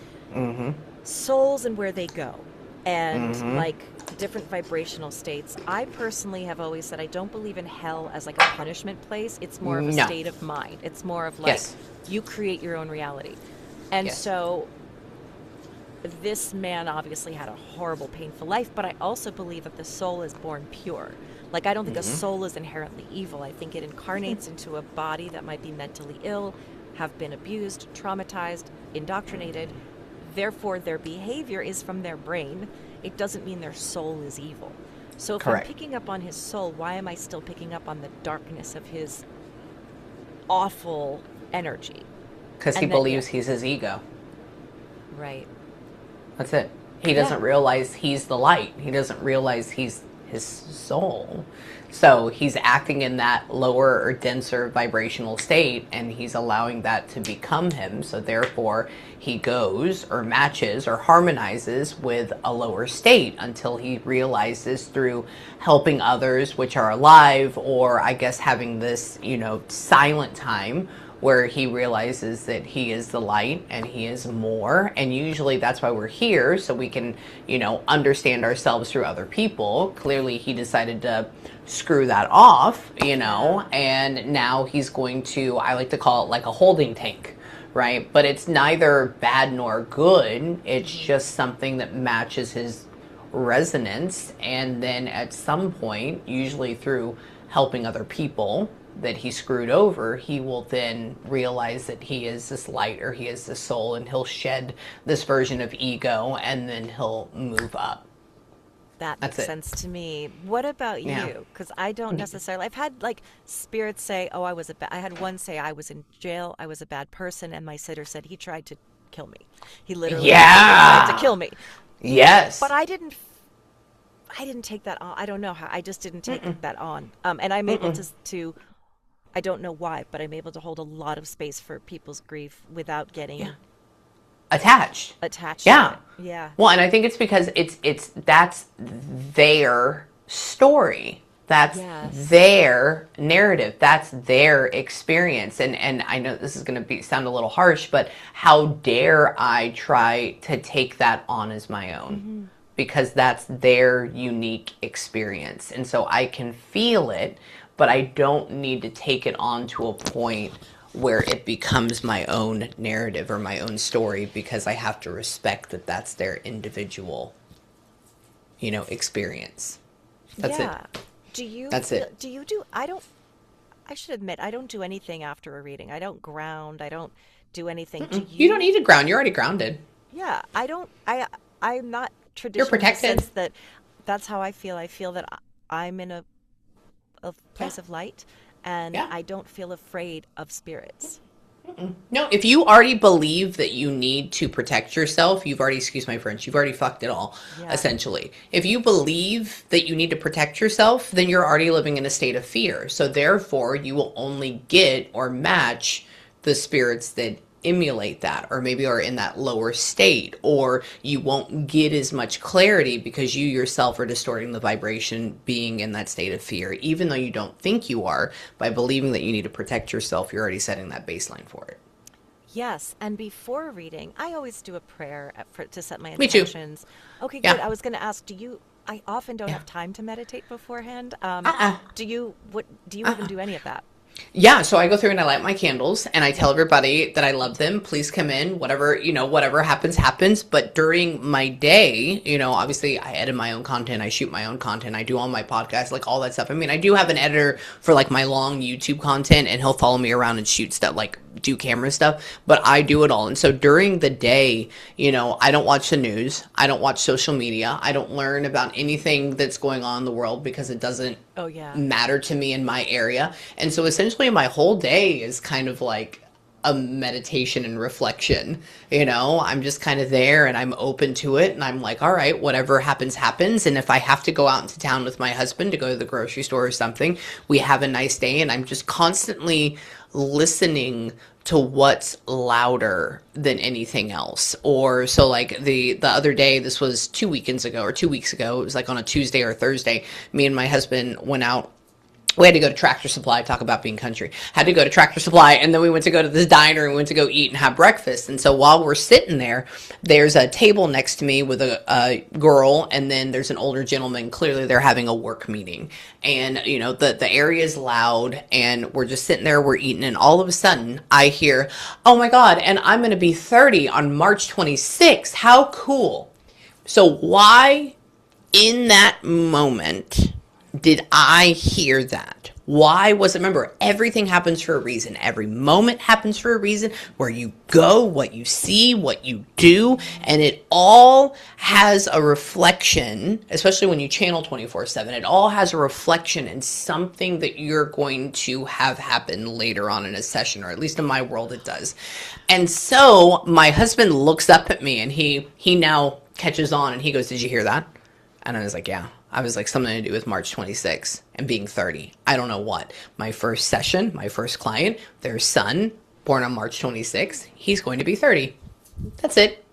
Souls and where they go, and like different vibrational states. I personally have always said I don't believe in hell as like a punishment place. It's more of a state of mind. It's more of like you create your own reality. And so this man obviously had a horrible, painful life, but I also believe that the soul is born pure. Like, I don't think a soul is inherently evil. I think it incarnates into a body that might be mentally ill, have been abused, traumatized, indoctrinated. Therefore, their behavior is from their brain. It doesn't mean their soul is evil. So if I'm picking up on his soul, why am I still picking up on the darkness of his awful energy? Because he believes he's his ego. Right. That's it. He doesn't realize he's the light. He doesn't realize he's his soul. So he's acting in that lower or denser vibrational state, and he's allowing that to become him. So therefore, he goes or matches or harmonizes with a lower state until he realizes through helping others which are alive, or I guess having this, silent time where he realizes that he is the light and he is more. And usually that's why we're here, so we can, understand ourselves through other people. Clearly he decided to screw that off, and now he's going to, I like to call it like a holding tank, right? But it's neither bad nor good. It's just something that matches his resonance. And then at some point, usually through helping other people that he screwed over, he will then realize that he is this light, or he is this soul, and he'll shed this version of ego, and then he'll move up. That makes sense to me. What about you? Because I don't necessarily. I've had like spirits say, "Oh, I had one say I was in jail. I was a bad person," and my sitter said he tried to kill me. He literally tried to kill me. Yes. But I didn't take that on. I don't know how. I just didn't take that on. And I'm able to. I don't know why, but I'm able to hold a lot of space for people's grief without getting attached. To it. Yeah. Well, and I think it's because that's their story. That's their narrative. That's their experience. And I know this is going to sound a little harsh, but how dare I try to take that on as my own? Because that's their unique experience. And so I can feel it, but I don't need to take it on to a point where it becomes my own narrative or my own story, because I have to respect that that's their individual, experience. That's it. That's it. Do you I should admit, I don't do anything after a reading. I don't ground. I don't do anything. You don't need to ground. You're already grounded. Yeah. I'm not traditional. You're protected. In the sense that's how I feel. I feel that I'm in a place of light, and I don't feel afraid of spirits. No, if you already believe that you need to protect yourself, you've already, excuse my French, you've already fucked it all, essentially. If you believe that you need to protect yourself, then you're already living in a state of fear. So therefore, you will only get or match the spirits that emulate that, or maybe are in that lower state, or you won't get as much clarity because you yourself are distorting the vibration being in that state of fear, even though you don't think you are. By believing that you need to protect yourself, you're already setting that baseline for it. Yes, and before reading, I always do a prayer to set my Me too. intentions. Okay, good. Yeah. I was going to ask, I often don't Yeah. have time to meditate beforehand. Uh-uh. Do you even Uh-uh. do any of that? Yeah, so I go through and I light my candles and I tell everybody that I love them. Please come in, whatever, whatever happens, happens. But during my day, obviously I edit my own content, I shoot my own content, I do all my podcasts, like all that stuff. I mean, I do have an editor for like my long YouTube content, and he'll follow me around and shoot stuff, like do camera stuff, but I do it all. And so during the day, I don't watch the news, I don't watch social media, I don't learn about anything that's going on in the world because it doesn't Oh, yeah. matter to me in my area. And so essentially my whole day is kind of like a meditation and reflection. I'm just kind of there and I'm open to it, and I'm like, all right, whatever happens, happens. And if I have to go out into town with my husband to go to the grocery store or something, we have a nice day, and I'm just constantly listening to what's louder than anything else. Or so like the other day, this was 2 weeks ago, it was like on a Tuesday or Thursday, me and my husband went out. We had to go to Tractor Supply, talk about being country. Had to go to Tractor Supply, and then we went to go to this diner and went to go eat and have breakfast. And so while we're sitting there, there's a table next to me with a girl, and then there's an older gentleman. Clearly they're having a work meeting. And, the area is loud, and we're just sitting there, we're eating, and all of a sudden I hear, oh my God, and I'm going to be 30 on March 26th. How cool. So why in that moment did I hear that? Why was it? Remember, everything happens for a reason. Every moment happens for a reason. Where you go, what you see, what you do, and it all has a reflection, especially when you channel 24/7. It all has a reflection in something that you're going to have happen later on in a session, or at least in my world it does. And so my husband looks up at me, and he now catches on, and he goes, did you hear that? And I was like, yeah. I was like, something to do with March 26th and being 30. I don't know what. My first session, my first client, their son, born on March 26th, he's going to be 30. That's it.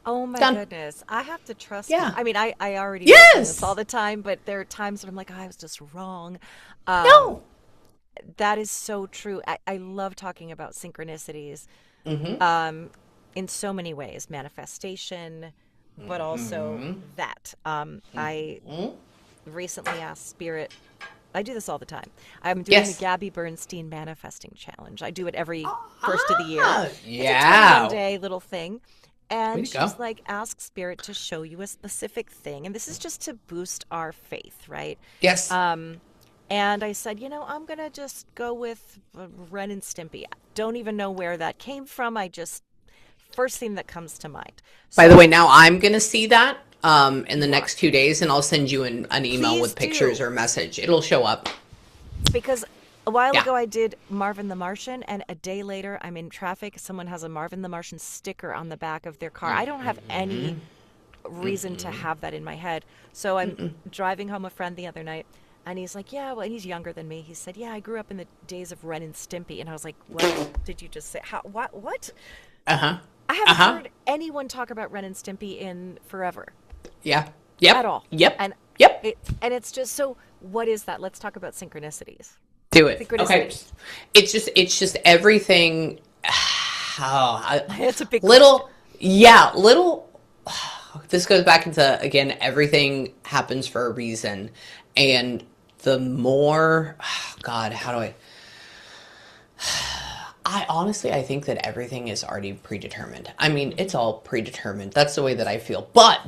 Oh my Done. goodness. I have to trust Yeah. him. I mean, I already work on this Yes. all the time, but there are times when I'm like, oh, I was just wrong. No. That is so true. I love talking about synchronicities Mm-hmm. in so many ways, manifestation, but also Mm-hmm. that. I recently asked Spirit, I do this all the time. I'm doing Yes. the Gabby Bernstein Manifesting Challenge. I do it every first of the year. It's a Yeah. 21-day little thing. Way And to go. she's like, ask Spirit to show you a specific thing. And this is just to boost our faith, right? Yes. And I said, I'm going to just go with Ren and Stimpy. Don't even know where that came from. First thing that comes to mind. By the So way, now I'm going to see that in the next 2 days, and I'll send you an email please with pictures do. or a message. It'll show up. Because a while Yeah. ago I did Marvin the Martian, and a day later I'm in traffic. Someone has a Marvin the Martian sticker on the back of their car. I don't have any reason to have that in my head. So I'm driving home a friend the other night, and he's like, yeah, well, and he's younger than me. He said, yeah, I grew up in the days of Ren and Stimpy. And I was like, what did you just say? How? What? Uh-huh. I haven't Uh-huh. heard anyone talk about Ren and Stimpy in forever Yeah. Yep. at all. Yep. And Yep. it's just so. What is that? Let's talk about synchronicities. Do it. Okay. Synchronicities. It's just everything. It's a big little. Yeah. Little. This goes back into, again, everything happens for a reason. And the more, God, how do I think that everything is already predetermined. I mean, it's all predetermined. That's the way that I feel. But,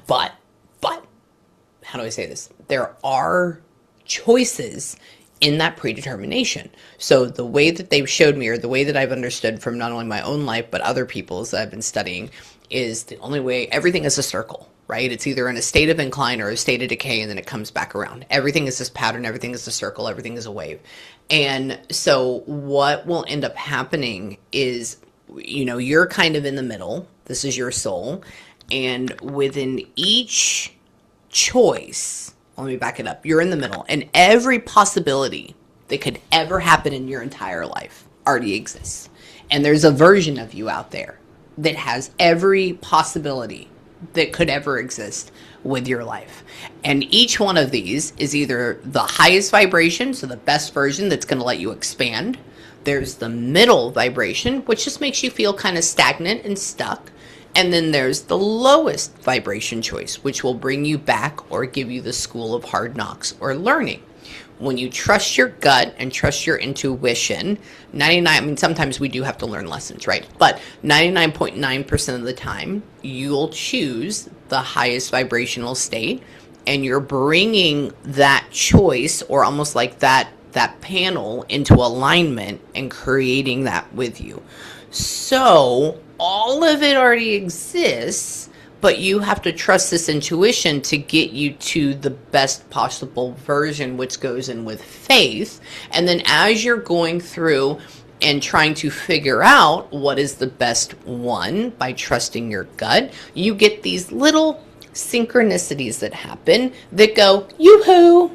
how do I say this? There are choices in that predetermination. So the way that they've showed me, or the way that I've understood from not only my own life, but other people's that I've been studying, is the only way. Everything is a circle, right? It's either in a state of incline or a state of decay, and then it comes back around. Everything is this pattern. Everything is a circle. Everything is a wave. And so what will end up happening is, you're kind of in the middle. This is your soul. And within each choice, let me back it up. You're in the middle, and every possibility that could ever happen in your entire life already exists. And there's a version of you out there that has every possibility that could ever exist with your life. And each one of these is either the highest vibration, so the best version that's going to let you expand. There's the middle vibration, which just makes you feel kind of stagnant and stuck. And then there's the lowest vibration choice, which will bring you back or give you the school of hard knocks or learning. When you trust your gut and trust your intuition, sometimes we do have to learn lessons, right? But 99.9% of the time, you'll choose the highest vibrational state, and you're bringing that choice, or almost like that panel, into alignment and creating that with you. So all of it already exists, but you have to trust this intuition to get you to the best possible version, which goes in with faith. And then as you're going through and trying to figure out what is the best one by trusting your gut, you get these little synchronicities that happen that go, yoo-hoo,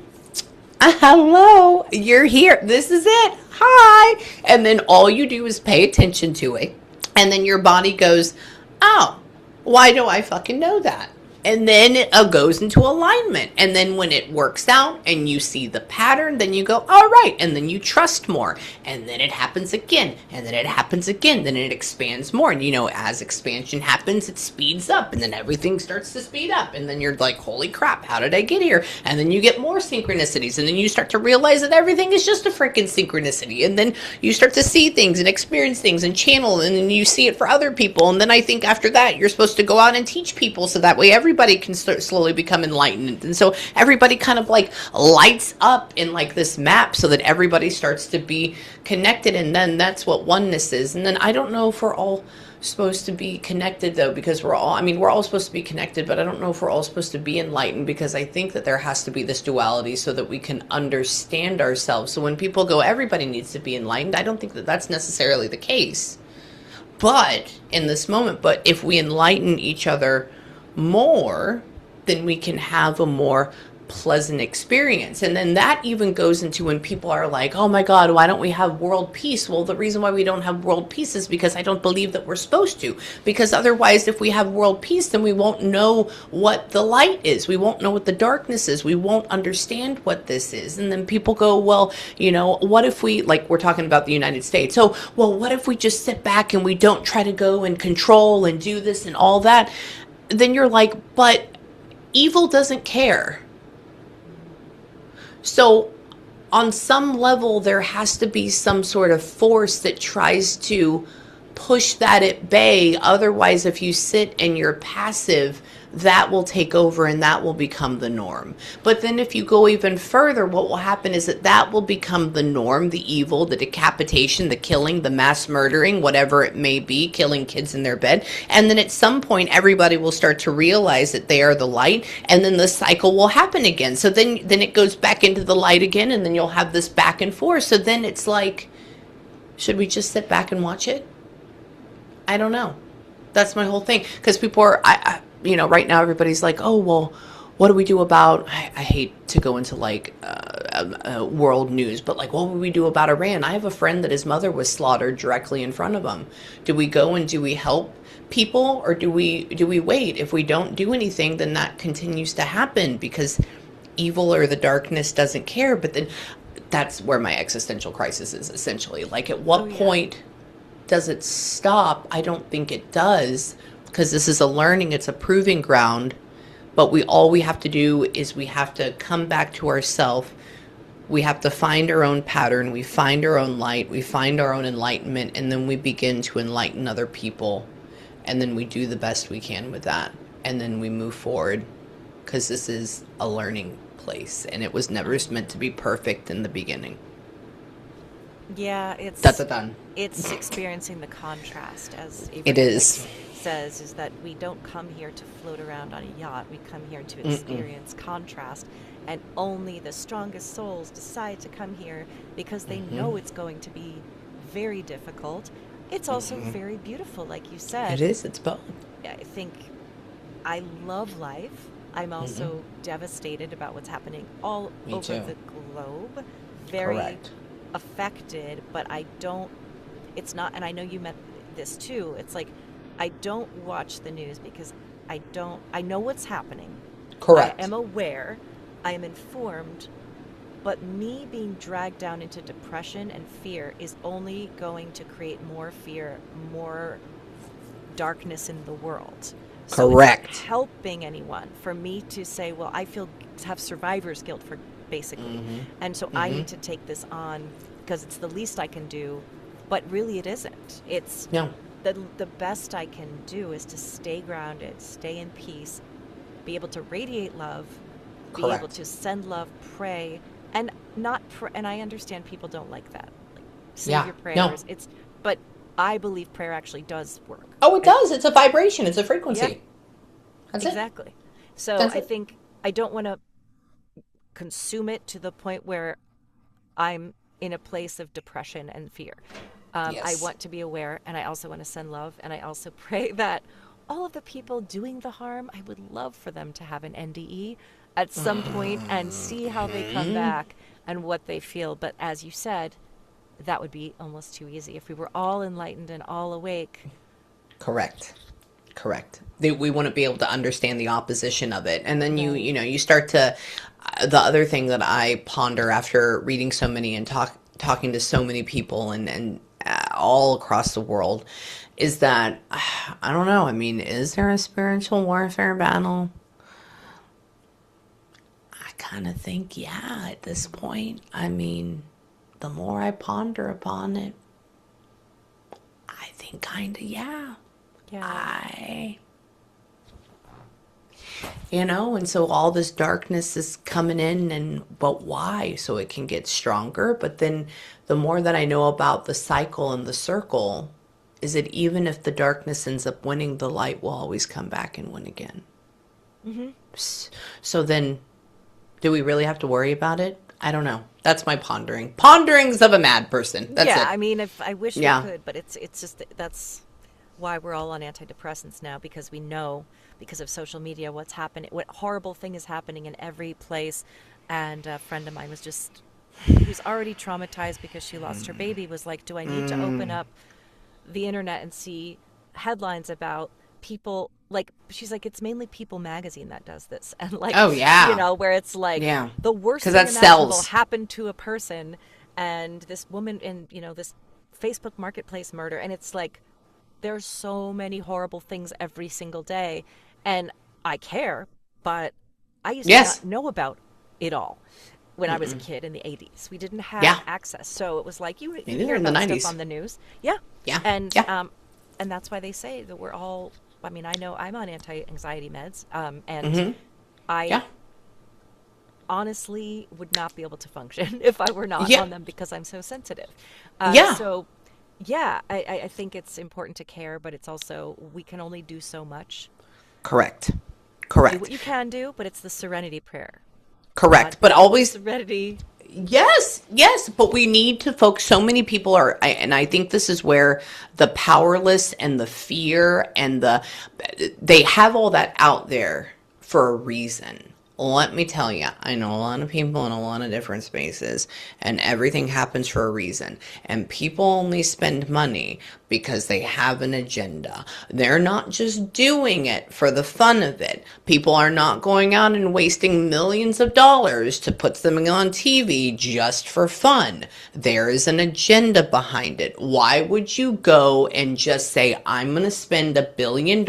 hello, you're here, this is it, hi. And then all you do is pay attention to it. And then your body goes, oh, why do I fucking know that? And then it goes into alignment. And then when it works out and you see the pattern, then you go, all right. And then you trust more. And then it happens again. And then it happens again. Then it expands more. And as expansion happens, it speeds up. And then everything starts to speed up. And then you're like, holy crap, how did I get here? And then you get more synchronicities. And then you start to realize that everything is just a freaking synchronicity. And then you start to see things and experience things and channel. And then you see it for other people. And then I think after that, you're supposed to go out and teach people. So that way everybody can start slowly become enlightened. And so everybody kind of like lights up in like this map so that everybody starts to be connected. And then that's what oneness is. And then I don't know if we're all supposed to be connected though, because we're all supposed to be connected, but I don't know if we're all supposed to be enlightened, because I think that there has to be this duality so that we can understand ourselves. So when people go, everybody needs to be enlightened, I don't think that that's necessarily the case. But in this moment, but if we enlighten each other more, then we can have a more pleasant experience. And then that even goes into when people are like, oh my God, why don't we have world peace? Well, the reason why we don't have world peace is because I don't believe that we're supposed to. Because otherwise, if we have world peace, then we won't know what the light is. We won't know what the darkness is. We won't understand what this is. And then people go, well, what if we, like we're talking about the United States. So, well, what if we just sit back and we don't try to go and control and do this and all that? Then you're like, but evil doesn't care. So on some level, there has to be some sort of force that tries to push that at bay. Otherwise, if you sit and you're passive, that will take over and that will become the norm. But then if you go even further, what will happen is that will become the norm, the evil, the decapitation, the killing, the mass murdering, whatever it may be, killing kids in their bed. And then at some point, everybody will start to realize that they are the light, and then the cycle will happen again. So then it goes back into the light again, and then you'll have this back and forth. So then it's like, should we just sit back and watch it? I don't know. That's my whole thing. Because people are, right now everybody's like, oh, well, what do we do about, I hate to go into like world news, but like, what would we do about Iran? I have a friend that his mother was slaughtered directly in front of him. Do we go and do we help people, or do we wait? If we don't do anything, then that continues to happen because evil or the darkness doesn't care. But then that's where my existential crisis is essentially. Like, at what point does it stop? I don't think it does, because this is a learning, it's a proving ground. But all we have to do is we have to come back to ourselves. We have to find our own pattern. We find our own light. We find our own enlightenment. And then we begin to enlighten other people. And then we do the best we can with that. And then we move forward, because this is a learning place. And it was never meant to be perfect in the beginning. Yeah, it's done. It's experiencing the contrast, as it is. Says, is that we don't come here to float around on a yacht. We come here to experience contrast, and only the strongest souls decide to come here because they know it's going to be very difficult. It's also very beautiful, like you said. It is. It's both. I think I love life. I'm also devastated about what's happening all over the globe. Very affected, but I don't it's not, and I know you meant this too. It's like, I don't watch the news because I know what's happening. I Correct. am aware, I am informed, but me being dragged down into depression and fear is only going to create more fear, more darkness in the world. So it's not Correct. helping anyone for me to say, well, I feel have survivor's guilt for basically. Mm-hmm. And so I Mm-hmm. need to take this on because it's the least I can do, but really it isn't. It's No. the best I can do is to stay grounded, stay in peace, be able to radiate love, be able Correct. to send love, pray, and not and I understand people don't like that. Like save Yeah. your No. prayers. It's but I believe prayer actually does work. Oh, it I does. It's a vibration. It's a Yeah, frequency. That's it. exactly. So That's I it. think I don't want to consume it to the point where I'm in a place of depression and fear. I Yes. want to be aware, and I also want to send love, and I also pray that all of the people doing the harm, I would love for them to have an NDE at some point and see how they come Mhm. back and what they feel. But as you said, that would be almost too easy. If we were all enlightened and all awake, Correct. Correct. We want to be able to understand the opposition of it. And then right? you start to, the other thing that I ponder after reading so many and talking to so many people and all across the world is that, I don't know. I mean, is there a spiritual warfare battle? I kind of think, yeah, at this point. I mean, the more I ponder upon it, I think kind of, yeah. Yeah. I and so all this darkness is coming in, and but why? So it can get stronger. But then the more that I know about the cycle and the circle, is it even if the darkness ends up winning, the light will always come back and win again. Hmm. So then, do we really have to worry about it? I don't know. That's my pondering. Ponderings of a mad person. That's Yeah, it. I mean, if I wish we Yeah. could, but it's just that's why we're all on antidepressants now because we know because of social media what's happening, what horrible thing is happening in every place. And a friend of mine was just who's already traumatized because she lost her baby was like, "Do I need to open up the internet and see headlines about people like she's like it's mainly People magazine that does this and like Oh yeah. where it's like Yeah. the worst Because thing that imaginable sells. happened to a person and this woman in this Facebook marketplace murder and it's like there's so many horrible things every single day and I care but I used to Yes. not know about it all when I was a kid in the 80s. We didn't have Yeah. access. So it was like you Maybe hear they're in the about stuff 90s. on the news. Yeah. Yeah. And Yeah. and that's why they say that we're all I mean, I know I'm on anti-anxiety meds and Mm-hmm. I Yeah. honestly would not be able to function if I were not Yeah. on them because I'm so sensitive. Yeah. So yeah, I think it's important to care, but it's also we can only do so much. Correct. Do Correct. what you can do, but it's the serenity prayer. God, Correct. But give me the always, serenity. yes, yes. But we need to focus. So many people are, and I think this is where the powerless and the fear and they have all that out there for a reason. Let me tell you, I know a lot of people in a lot of different spaces, and everything happens for a reason. And people only spend money because they have an agenda. They're not just doing it for the fun of it. People are not going out and wasting millions of dollars to put them on TV just for fun. There is an agenda behind it. Why would you go and just say, I'm going to spend $1 billion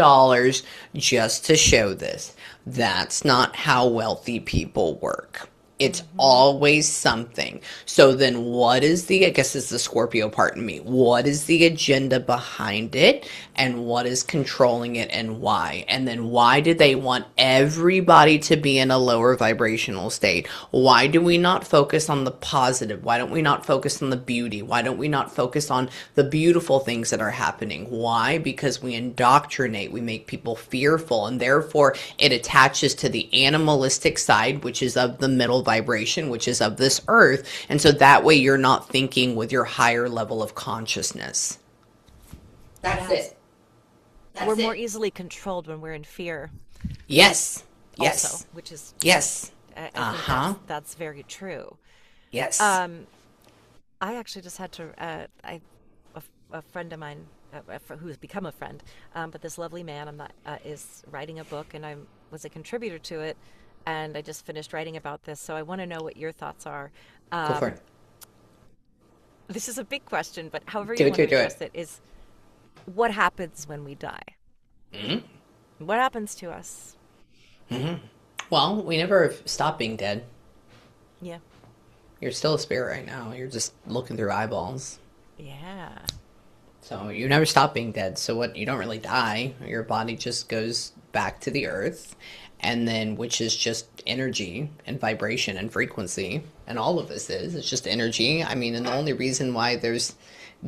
just to show this? That's not how wealthy people work. It's Hmm. always something. So then what is I guess it's the Scorpio part in me. What is the agenda behind it and what is controlling it and why? And then why do they want everybody to be in a lower vibrational state? Why do we not focus on the positive? Why don't we not focus on the beauty? Why don't we not focus on the beautiful things that are happening? Why? Because we indoctrinate, we make people fearful, and therefore it attaches to the animalistic side, which is of the middle vibration, which is of this earth. And so that way you're not thinking with your higher level of consciousness. That's Yes. it. We're That's more it. easily controlled when we're in fear Yes. also, Yes. which is Yes. I think Uh-huh. that's very true. Yes. Um, I actually just had to a friend of mine who's become a friend, but this lovely man is writing a book, and I was a contributor to it, and I just finished writing about this. So I want to know what your thoughts are. Go for Um, it. this is a big question, but however Do you it, want do to it, do address it. it is, what happens when we die? What happens to us? Well, we never stop being dead. Yeah. You're still a spirit right now. You're just looking through eyeballs. Yeah. So you never stop being dead. So what? You don't really die. Your body just goes back to the earth, and then which is just energy and vibration and frequency, and all of this is it's just energy. I mean, and the only reason why there's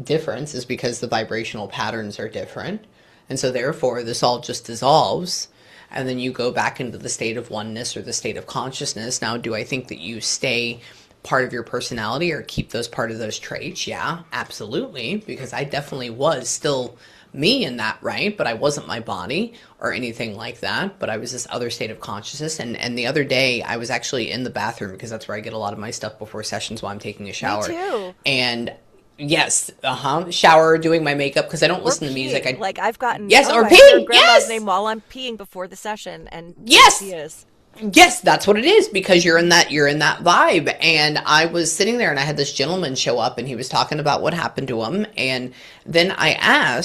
difference is because the vibrational patterns are different, and so therefore this all just dissolves. And then you go back into the state of oneness or the state of consciousness. Now, do I think that you stay part of your personality or keep those part of those traits? Yeah, absolutely, because I definitely was still me in that, right? But I wasn't my body or anything like that, but I was this other state of consciousness. And the other day I was actually in the bathroom, because that's where I get a lot of my stuff before sessions while I'm taking a Me shower. too. And yes, shower, doing my makeup, because I don't Or listen to music. peeing. I Like I've gotten, Yes, oh, or I heard peeing. grandma's name Yes. while I'm peeing before the session, and there she Yes. is. Yes, that's what it is, because you're in that vibe. And I was sitting there and I had this gentleman show up and he was talking about what happened to him. And then I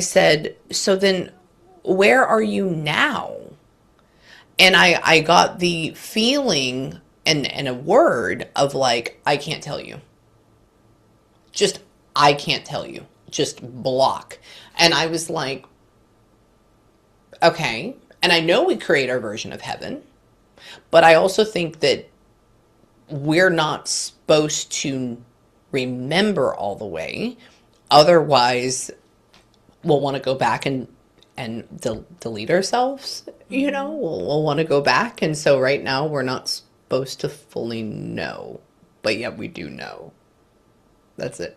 said, so then where are you now? And I got the feeling and a word of like, I can't tell you. Just, I can't tell you. Just block. And I was like, okay. And I know we create our version of heaven. But I also think that we're not supposed to remember all the way. Otherwise, we'll want to go back and delete ourselves. Hmm. We'll want to go back. And so right now, we're not supposed to fully know. But yet we do know. That's it.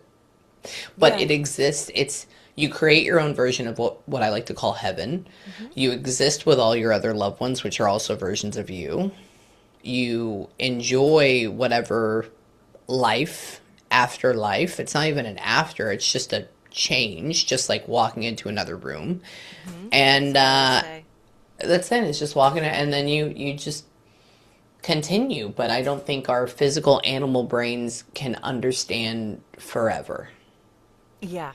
But Yeah. it exists. You create your own version of what I like to call heaven. Hmm. You exist with all your other loved ones, which are also versions of you. You enjoy whatever life after life. It's not even an after, it's just a change, just like walking into another room. Hmm. That's And what I always say. that's it. It's just walking, and then you just continue. But I don't think our physical animal brains can understand forever. Yeah.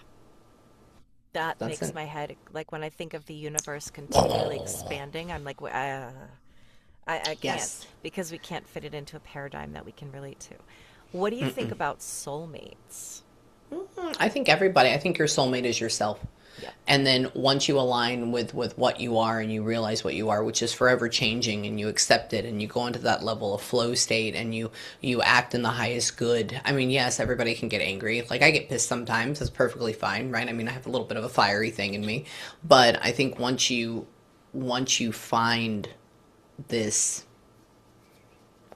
That That's makes it. my head, like when I think of the universe continually expanding, I'm like, I can't, Yes. because we can't fit it into a paradigm that we can relate to. What do you think about soulmates? I think your soulmate is yourself. Yeah. And then once you align with what you are and you realize what you are, which is forever changing, and you accept it and you go into that level of flow state and you act in the highest good. I mean, yes, everybody can get angry. Like I get pissed sometimes. That's perfectly fine, right? I mean, I have a little bit of a fiery thing in me. But I think once you find this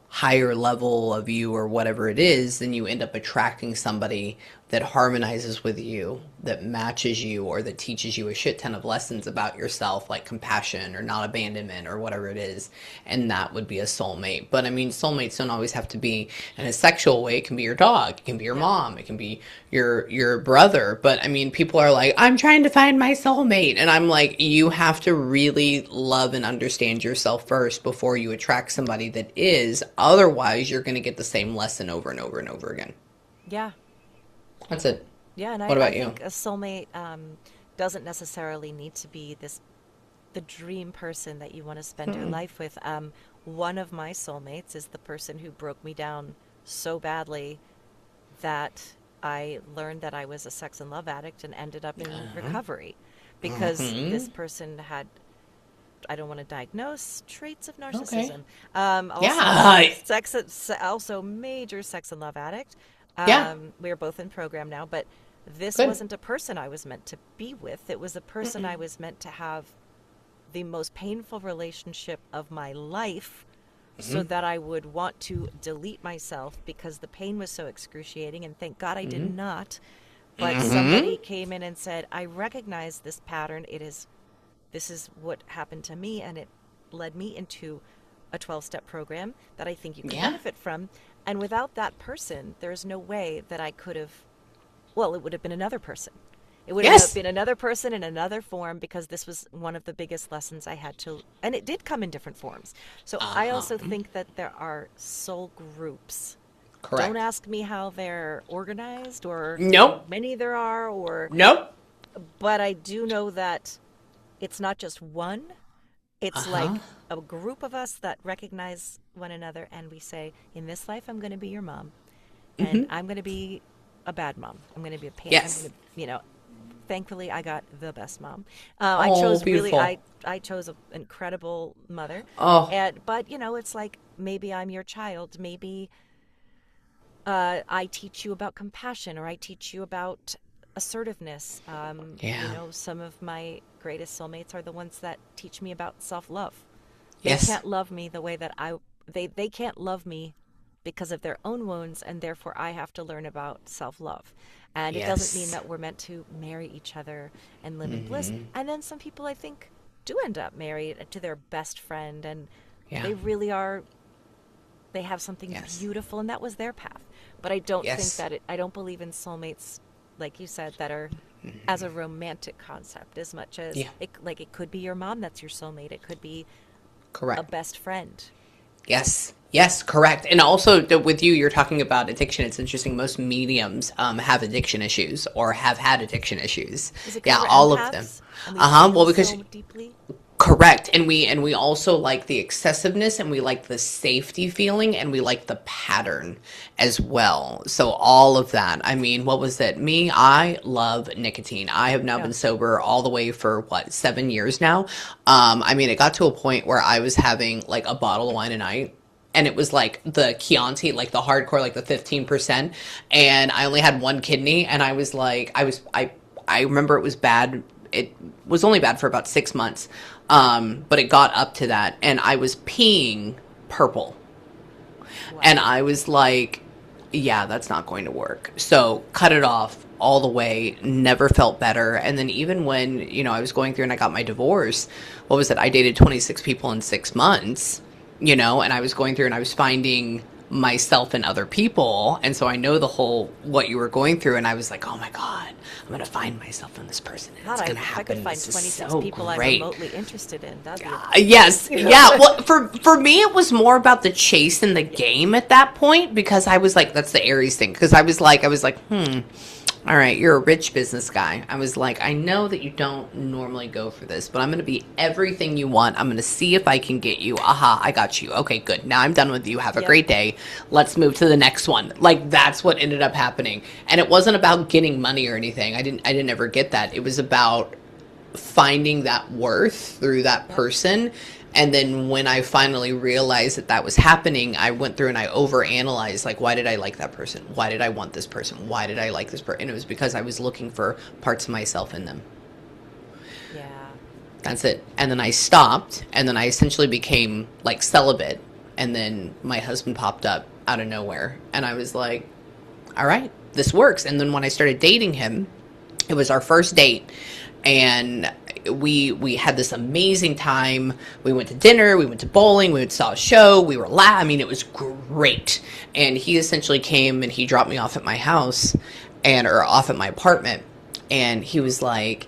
higher level of you or whatever it is, then you end up attracting somebody that harmonizes with you, that matches you, or that teaches you a shit ton of lessons about yourself, like compassion or not abandonment or whatever it is. And that would be a soulmate. But I mean, soulmates don't always have to be in a sexual way. It can be your dog, it can be your Yeah. mom, it can be your brother. But I mean, people are like, I'm trying to find my soulmate. And I'm like, you have to really love and understand yourself first before you attract somebody that is. Otherwise, you're going to get the same lesson over and over and over again. Yeah. That's it. Yeah. And What I about you? think a soulmate doesn't necessarily need to be the dream person that you want to spend your life with. One of my soulmates is the person who broke me down so badly that I learned that I was a sex and love addict and ended up in recovery because this person had, I don't want to diagnose, traits of Okay. narcissism. Yeah. Also major sex and love addict. Yeah. We are both in program now, but this Good. wasn't a person I was meant to be with. It was a person I was meant to have the most painful relationship of my life so that I would want to delete myself because the pain was so excruciating. And thank God I did not. But somebody came in and said, I recognize this pattern. This is what happened to me. And it led me into a 12-step program that I think you could Yeah. benefit from. And without that person, there's no way that I could have, well, it would have been another person. It would have Yes. been another person in another form, because this was one of the biggest lessons I had to, and it did come in different forms. So I Uh-huh. also think that there are soul groups. Don't Correct. ask me how they're organized or how Nope. many there are, or, Nope. but I do know that it's not just one. It's Uh-huh. like a group of us that recognize one another, and we say, in this life, I'm going to be your mom, and I'm going to be a bad mom. I'm going to be a pain. I'm going Yes. to, thankfully I got the best mom. Oh, beautiful. I chose an incredible mother, Oh, and but it's like, maybe I'm your child. Maybe I teach you about compassion, or I teach you about assertiveness. yeah. Some of my greatest soulmates are the ones that teach me about self-love. They Yes. can't love me the way that they can't love me because of their own wounds, and therefore I have to learn about self-love. And it doesn't mean Yes. that we're meant to marry each other and live in bliss. Mm-hmm. And then some people, I think, do end up married to their best friend, and Yeah. they really are, they have something Yes. beautiful, and that was their path. But I don't think Yes. that I don't believe in soulmates, like you said, that are as a romantic concept, as much as Yeah. it could be your mom that's your soulmate. It could be a Correct. best friend. Yes. Yes, correct. And also with you, you're talking about addiction. It's interesting. Most mediums have addiction issues or have had addiction issues. Is it because Yeah, we're all of them. empaths and we Uh-huh. feel Well, because so deeply? correct. And we also like the excessiveness, and we like the safety feeling, and we like the pattern as well. So all of that. I mean, what was it? Me, I love nicotine. I have now Yeah. been sober all the way for what, 7 years now. I mean, it got to a point where I was having like a bottle of wine a night, and it was like the Chianti, like the hardcore, like the 15%. And I only had one kidney, and I was like, I remember it was bad. It was only bad for about 6 months. But it got up to that, and I was peeing purple. And Wow. I was like, yeah, that's not going to work. So cut it off all the way, never felt better. And then even when, I was going through and I got my divorce, what was it? I dated 26 people in 6 months, and I was going through and I was finding myself in other people. And so I know the whole, what you were going through. And I was like, oh my God, I'm going to find myself in this person. And God, it's going to if I could happen. find This is 26 so people I'm great. remotely interested in, that'd be Yes, yeah. Well, for me, it was more about the chase and the yeah. game at that point, because I was like, that's the Aries thing. Because I was like, all right, you're a rich business guy. I was like, I know that you don't normally go for this, but I'm going to be everything you want. I'm going to see if I can get you. Aha, I got you. Okay, good. Now I'm done with you. Have a Yep. great day. Let's move to the next one. Like, that's what ended up happening. And it wasn't about getting money or anything. I didn't ever get that. It was about finding that worth through that Yep. person. And then when I finally realized that that was happening, I went through and I overanalyzed, like, why did I like that person? Why did I want this person? Why did I like this person? And it was because I was looking for parts of myself in them. Yeah. That's it. And then I stopped, and then I essentially became like celibate. And then my husband popped up out of nowhere. And I was like, all right, this works. And then when I started dating him, it was our first date, and we had this amazing time. We went to dinner, we went to bowling, we went to saw a show, we were I mean, it was great. And he essentially came and he dropped me off at my house, or off at my apartment. And he was like,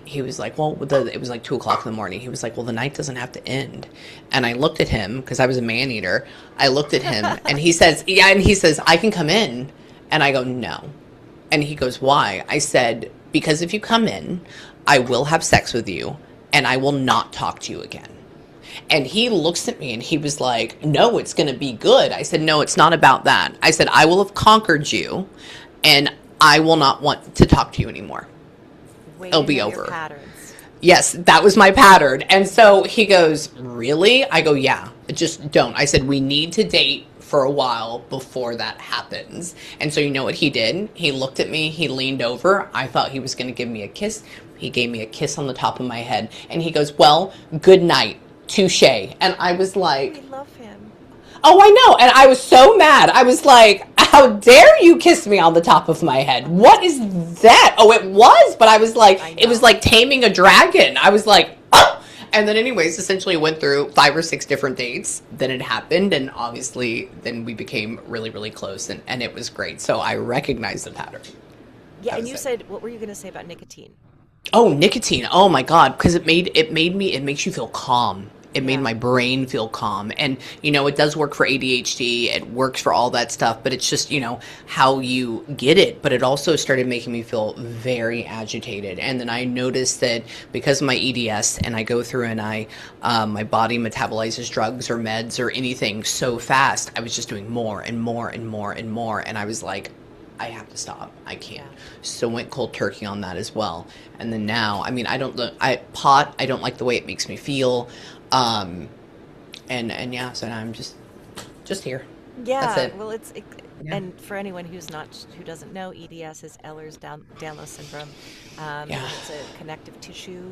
well, it was like 2 o'clock in the morning. He was like, well, the night doesn't have to end. And I looked at him, because I was a man eater. I looked at him, and he says, yeah, and he says, I can come in. And I go, no. And he goes, why? I said, because if you come in, I will have sex with you, and I will not talk to you again. And he looks at me and he was like, no, it's going to be good. I said, no, it's not about that. I said, I will have conquered you, and I will not want to talk to you anymore. Way It'll to be know your over. patterns. Yes, that was my pattern. And so he goes, really? I go, yeah, just don't. I said, we need to date for a while before that happens. And so you know what he did? He looked at me, he leaned over. I thought he was going to give me a kiss. He gave me a kiss on the top of my head. And he goes, well, good night. Touche. And I was We like, love him. oh, I know. And I was so mad. I was like, how dare you kiss me on the top of my head? What is that? Oh, it was. But I was like, I it was know. like taming a dragon. I was like, oh. And then anyways, essentially went through 5 or 6 different dates. Then it happened. And obviously then we became really, really close. And it was great. So I recognized the pattern. Yeah, That and was you it. said, what were you going to say about nicotine? Oh, nicotine. Oh my God. Because it makes you feel calm. It made Yeah. my brain feel calm. And, it does work for ADHD. It works for all that stuff, but it's just, how you get it. But it also started making me feel very agitated. And then I noticed that because of my EDS and I go through and my body metabolizes drugs or meds or anything so fast, I was just doing more and more and more and more. And I was like, I have to stop. I can't. Yeah. So went cold turkey on that as well. And then now, I mean, pot, I don't like the way it makes me feel. And yeah, so now I'm just here. That's Yeah, it. well, Yeah. and for anyone who doesn't know, EDS is Ehlers-Danlos syndrome. Yeah. It's a connective tissue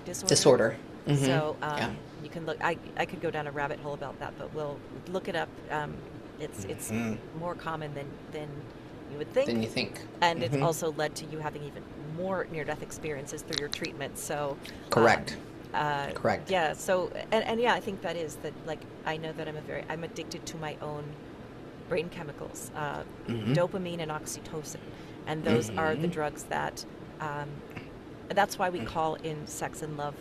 disorder. Disorder. Mm-hmm. So Yeah. you can look. I could go down a rabbit hole about that, but we'll look it up. It's Mm. more common than you would think, Then you think. and it's Mm-hmm. also led to you having even more near-death experiences through your treatment. So, Correct. Correct. yeah. So, and yeah, I think that is that. Like, I know that I'm addicted to my own brain chemicals, Mm-hmm. dopamine and oxytocin, and those are the Mm-hmm. drugs that. That's why we call in Sex and Love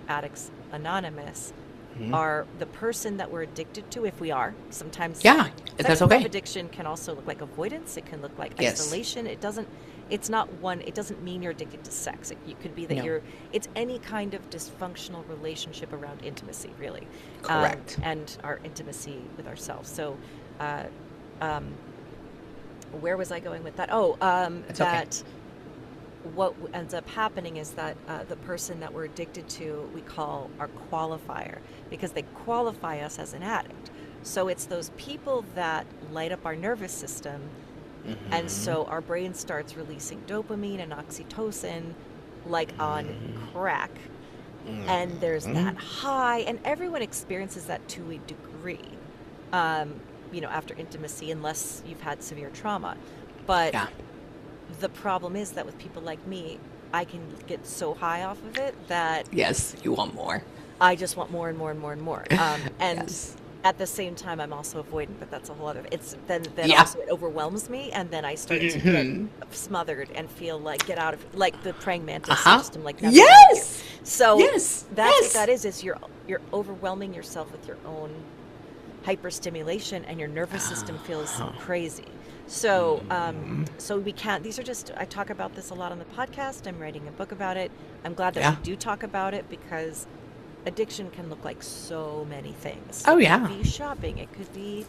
Addicts Anonymous Mm-hmm. are the person that we're addicted to, if we are. Sometimes Yeah. sex That's and love okay. addiction can also look like avoidance. It can look like Yes. isolation. It's not one, it doesn't mean you're addicted to sex. It could be that No. it's any kind of dysfunctional relationship around intimacy, really. Correct. And our intimacy with ourselves. So, uh, um, where was I going with that? Oh, It's okay. that what ends up happening is that the person that we're addicted to, we call our qualifier because they qualify us as an addict. So it's those people that light up our nervous system. And Mm-hmm. so our brain starts releasing dopamine and oxytocin like on crack. And there's that high, and everyone experiences that to a degree, after intimacy, unless you've had severe trauma. But Yeah. the problem is that with people like me, I can get so high off of it that Yes. You want more. I just want more and more and more and more. And Yes. at the same time, I'm also avoidant, but that's a whole other. It's then Yeah. also it overwhelms me, and then I start to get Mhm. smothered and feel like get out of like the praying mantis Uh-huh. system, like nothing like you. Yes. So Yes. that's Yes. what that is. Is you're overwhelming yourself with your own hyperstimulation, and your nervous system feels crazy. So, so we can't. These are just. I talk about this a lot on the podcast. I'm writing a book about it. I'm glad that Yeah. we do talk about it because addiction can look like so many things. Oh, It yeah. could be shopping. It could be,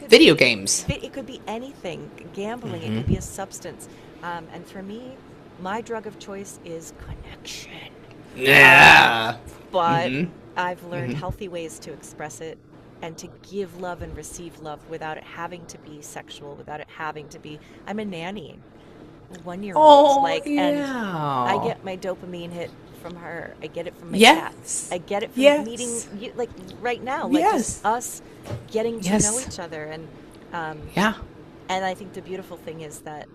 Video games. it could be anything. Gambling. It Mm-hmm. could be a substance. And for me, my drug of choice is connection. Yeah. But Mhm. I've learned healthy ways to express it and to give love and receive love without it having to be sexual, without it having to be. I'm a nanny, 1 year olds, Oh, and I yeah. get my dopamine hit from her. I get it from my Yes. cats. I get it from Yes. meeting you, like right now, like Yes. just us getting to know Yes. each other, um, Yeah. and I think the beautiful thing is that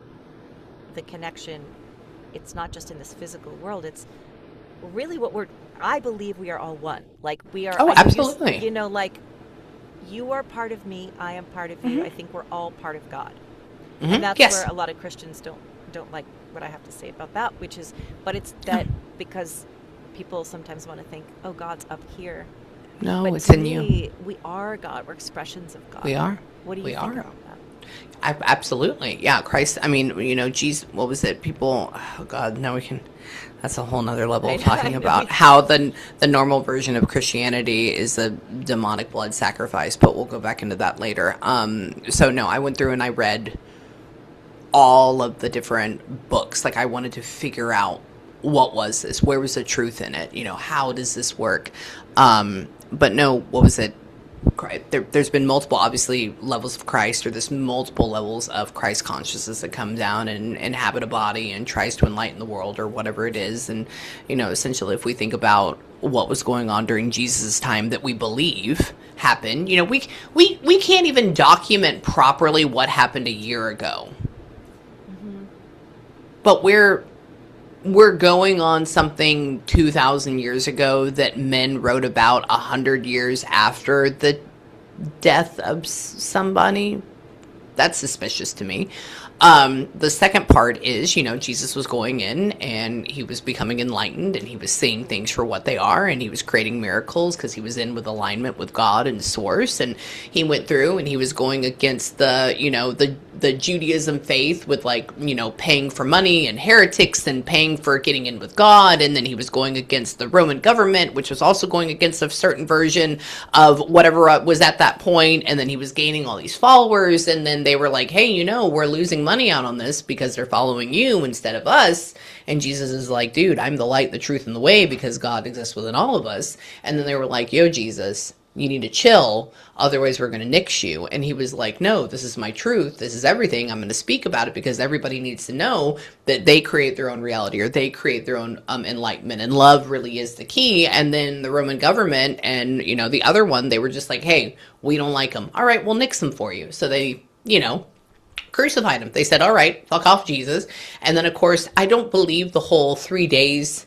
the connection. It's not just in this physical world. It's really I believe we are all one. Like we are. Oh, absolutely. Like you are part of me. I am part of you. I think we're all part of God. Mhm. And that's Yes. where a lot of Christians don't like what I have to say about that, but it's that because people sometimes want to think, oh, God's up here. No, But it's to in you. me, we are God. We're expressions of God. We are. What do you We think are. about that? Absolutely. Yeah. Christ. I mean, Jesus, what was it? People, oh God, now we can, that's a whole nother level of I talking know. about how the normal version of Christianity is a demonic blood sacrifice, but we'll go back into that later. So no, I went through and I read all of the different books. Like I wanted to figure out what was this? Where was the truth in it? How does this work? But no, what was it? There's been multiple, obviously, levels of Christ, or there's multiple levels of Christ consciousness that come down and inhabit a body and tries to enlighten the world or whatever it is. And, essentially, if we think about what was going on during Jesus' time that we believe happened, we can't even document properly what happened a year ago. But we're going on something 2,000 years ago that men wrote about 100 years after the death of somebody. That's suspicious to me. The second part is, Jesus was going in and he was becoming enlightened and he was seeing things for what they are and he was creating miracles because he was in with alignment with God and source. And he went through and he was going against the Judaism faith with paying for money and heretics and paying for getting in with God. And then he was going against the Roman government, which was also going against a certain version of whatever was at that point. And then he was gaining all these followers. And then they were like, hey, we're losing money out on this because they're following you instead of us. And Jesus is like, dude, I'm the light, the truth, and the way because God exists within all of us. And then they were like, yo, Jesus, you need to chill. Otherwise, we're going to nix you. And he was like, no, this is my truth. This is everything. I'm going to speak about it because everybody needs to know that they create their own reality or they create their own enlightenment. And love really is the key. And then the Roman government and, the other one, they were just like, hey, we don't like him. All right, we'll nix him for you. So they, crucified him. They said, all right, fuck off, Jesus. And then, of course, I don't believe the whole 3 days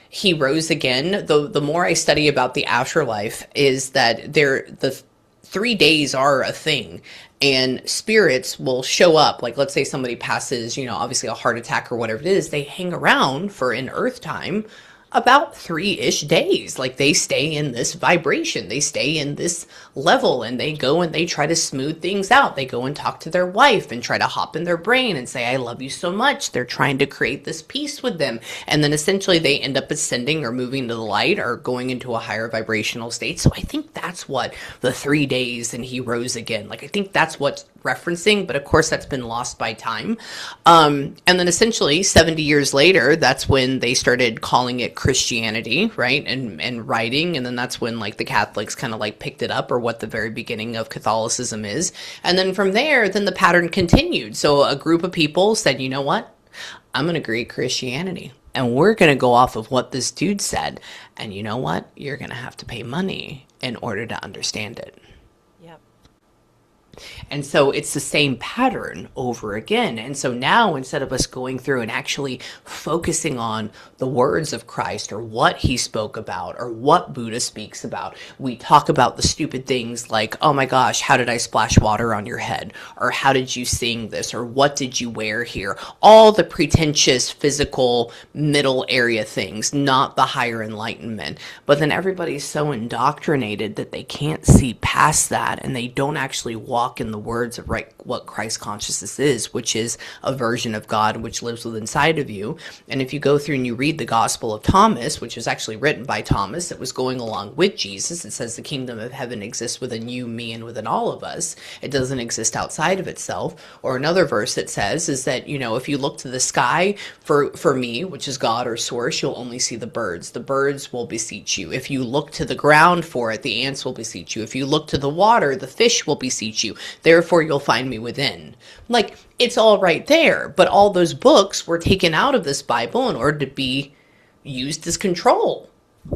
he rose again. The more I study about the afterlife is that the 3 days are a thing and spirits will show up. Like, let's say somebody passes, obviously a heart attack or whatever it is, they hang around for in earth time about 3-ish days. Like they stay in this vibration, they stay in this level and they go and they try to smooth things out. They go and talk to their wife and try to hop in their brain and say, I love you so much. They're trying to create this peace with them. And then essentially they end up ascending or moving to the light or going into a higher vibrational state. So I think that's what the 3 days and he rose again. Like, I think that's what's referencing, but of course that's been lost by time. And then essentially 70 years later, that's when they started calling it Christianity, right? And writing. And then that's when the Catholics kind of picked it up, or what the very beginning of Catholicism is. And then from there, then the pattern continued. So a group of people said, you know what? I'm going to create Christianity. And we're going to go off of what this dude said. And you know what? You're going to have to pay money in order to understand it. And so it's the same pattern over again. And so now, instead of us going through and actually focusing on the words of Christ or what he spoke about or what Buddha speaks about, we talk about the stupid things like, oh my gosh, how did I splash water on your head? Or how did you sing this? Or what did you wear here? All the pretentious physical middle area things, not the higher enlightenment. But then everybody's so indoctrinated that they can't see past that and they don't actually walk in the words of what Christ consciousness is, which is a version of God which lives within inside of you. And if you go through and you read the Gospel of Thomas, which is actually written by Thomas, it was going along with Jesus. It says the kingdom of heaven exists within you, me, and within all of us. It doesn't exist outside of itself. Or another verse that says is that, if you look to the sky for me, which is God or source, you'll only see the birds. The birds will beseech you. If you look to the ground for it, the ants will beseech you. If you look to the water, the fish will beseech you. Therefore, you'll find me within. It's all right there. But all those books were taken out of this Bible in order to be used as control.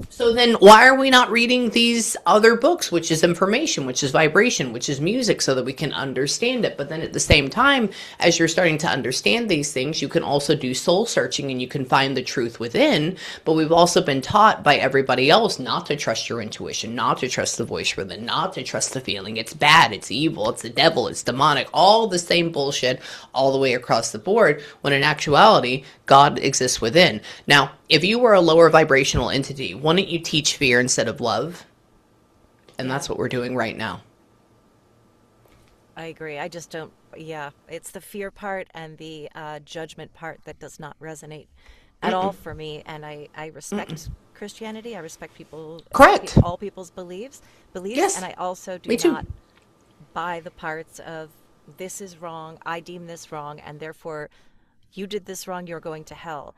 So then why are we not reading these other books, which is information, which is vibration, which is music, so that we can understand it? But then at the same time, as you're starting to understand these things, you can also do soul searching and you can find the truth within. But we've also been taught by everybody else not to trust your intuition, not to trust the voice within, not to trust the feeling. It's bad, it's evil, it's the devil, it's demonic, all the same bullshit all the way across the board, when in actuality, God exists within. Now, if you were a lower vibrational entity, wouldn't you teach fear instead of love? And that's what we're doing right now. I agree. I just don't, it's the fear part and the judgment part that does not resonate at all for me. And I respect Christianity. I respect people, correct, all people's beliefs. Yes. And I also do not buy the parts of this is wrong, I deem this wrong, and therefore you did this wrong, you're going to hell.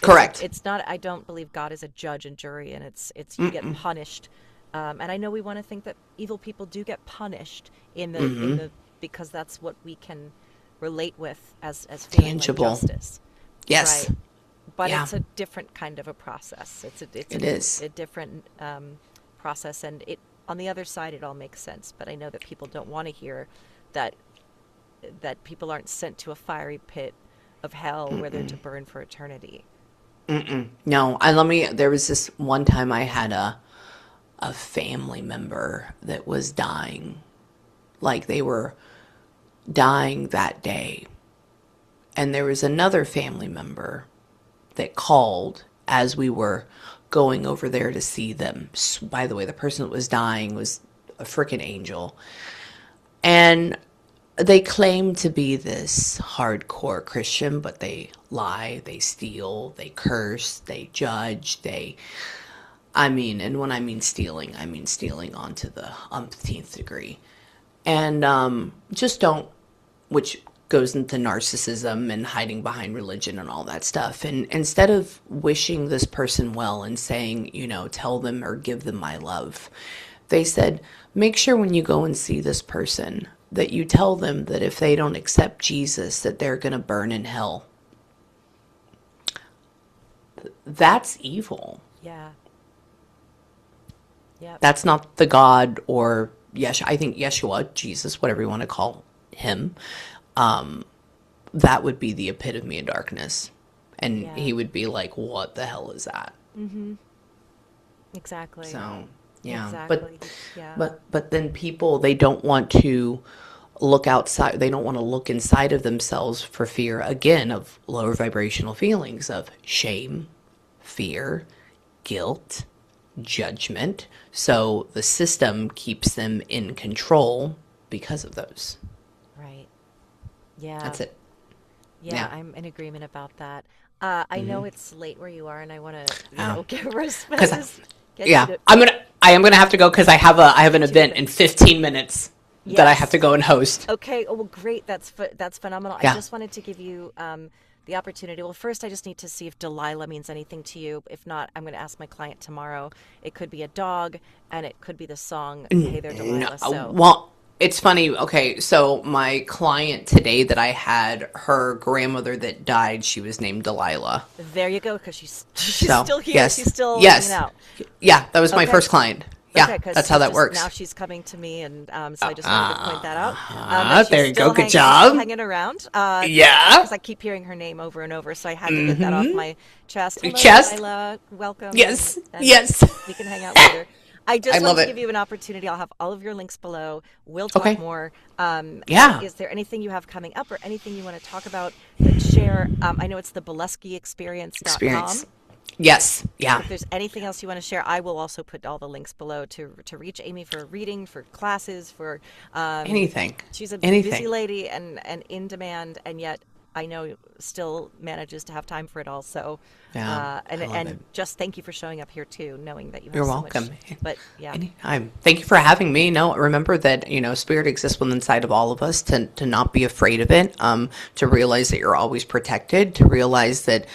Correct. It's not, I don't believe God is a judge and jury, and it's you get punished. And I know we want to think that evil people do get punished in the because that's what we can relate with as feeling tangible like justice. Yes. Right? But it's a different kind of a process. It is a different process, and on the other side, it all makes sense. But I know that people don't want to hear that people aren't sent to a fiery pit of hell where they're to burn for eternity. No, there was this one time I had a family member that was dying. Like, they were dying that day. And there was another family member that called as we were going over there to see them. By the way, the person that was dying was a freaking angel. And they claim to be this hardcore Christian, but they lie, they steal, they curse, they judge, and when I mean stealing onto the umpteenth degree. And just don't, which goes into narcissism and hiding behind religion and all that stuff. And instead of wishing this person well and saying, tell them or give them my love, they said, make sure when you go and see this person that you tell them that if they don't accept Jesus, that they're going to burn in hell. That's evil. Yeah. Yeah. That's not the God or I think Yeshua, Jesus, whatever you want to call him. That would be the epitome of darkness. And he would be like, what the hell is that? Mm-hmm. Exactly. So, yeah. Exactly. But then people, they don't want to look outside. They don't want to look inside of themselves for fear, again, of lower vibrational feelings of shame, fear, guilt, judgment. So the system keeps them in control because of those. Right. Yeah. That's it. Yeah, I'm in agreement about that. I know it's late where you are, and I want to give respect. I am gonna have to go because I have an event in 15 minutes that I have to go and host. Okay. Oh, well, great. That's phenomenal. Yeah. I just wanted to give you the opportunity. Well, first, I just need to see if Delilah means anything to you. If not, I'm going to ask my client tomorrow. It could be a dog, and it could be the song "Hey There, Delilah." Well, it's funny. Okay, so my client today that I had, her grandmother that died, she was named Delilah. There you go, because she's still here. Yes, she's still hanging out. Yeah, that was my first client. Yeah, okay, that's how that works. Now she's coming to me, and so I just wanted to point that out. There you go. Good job. Hanging around. Yeah. Because I keep hearing her name over and over, so I had to get that off my chest. Hello, Delilah. Welcome. Yes. And yes. We can hang out later. I just want to it. give you an opportunity. I'll have all of your links below. We'll talk more. Is there anything you have coming up or anything you want to talk about that share? I know it's the Baleski experience.com. Yes. Yeah. If there's anything else you want to share, I will also put all the links below to reach Amie for reading, for classes, for anything. She's a busy lady and in demand, and yet I know still manages to have time for it all. So, and just thank you for showing up here too, knowing that you have You're so welcome. much. But anytime. Thank you for having me. No, remember that, spirit exists within inside of all of us, to not be afraid of it, to realize that you're always protected, to realize that,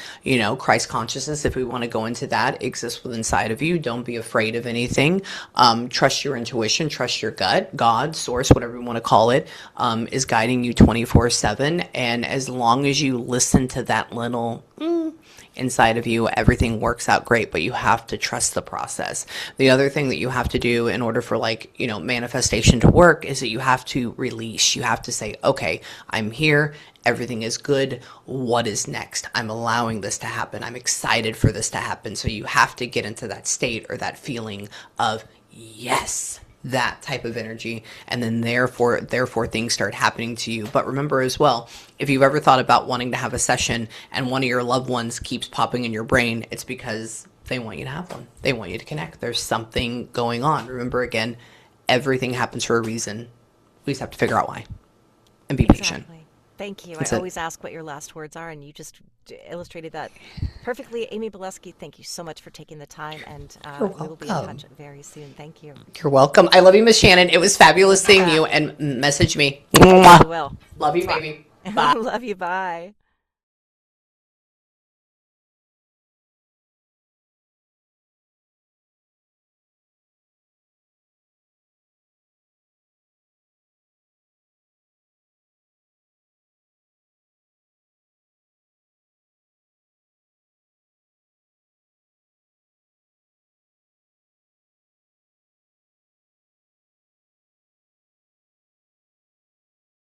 Christ consciousness, if we want to go into that, exists within inside of you. Don't be afraid of anything. Trust your intuition, trust your gut. God, source, whatever you want to call it, is guiding you 24/7. And as long as you listen to that little inside of you, everything works out great, but you have to trust the process. The other thing that you have to do in order for manifestation to work is that you have to release. You have to say, okay, I'm here. Everything is good. What is next? I'm allowing this to happen. I'm excited for this to happen. So you have to get into that state or that feeling of yes, that type of energy, and then therefore things start happening to you. But remember as well, if you've ever thought about wanting to have a session and one of your loved ones keeps popping in your brain, it's because they want you to have one. They want you to connect. There's something going on. Remember, again, everything happens for a reason. We just have to figure out why and be patient. Thank you. I always ask what your last words are, and you just illustrated that perfectly. Amie Baleski, thank you so much for taking the time, and we will be in touch very soon. Thank you. You're welcome. I love you, Miss Shannon. It was fabulous seeing you, and message me. I will. Love you, baby. Bye. Love you. Bye.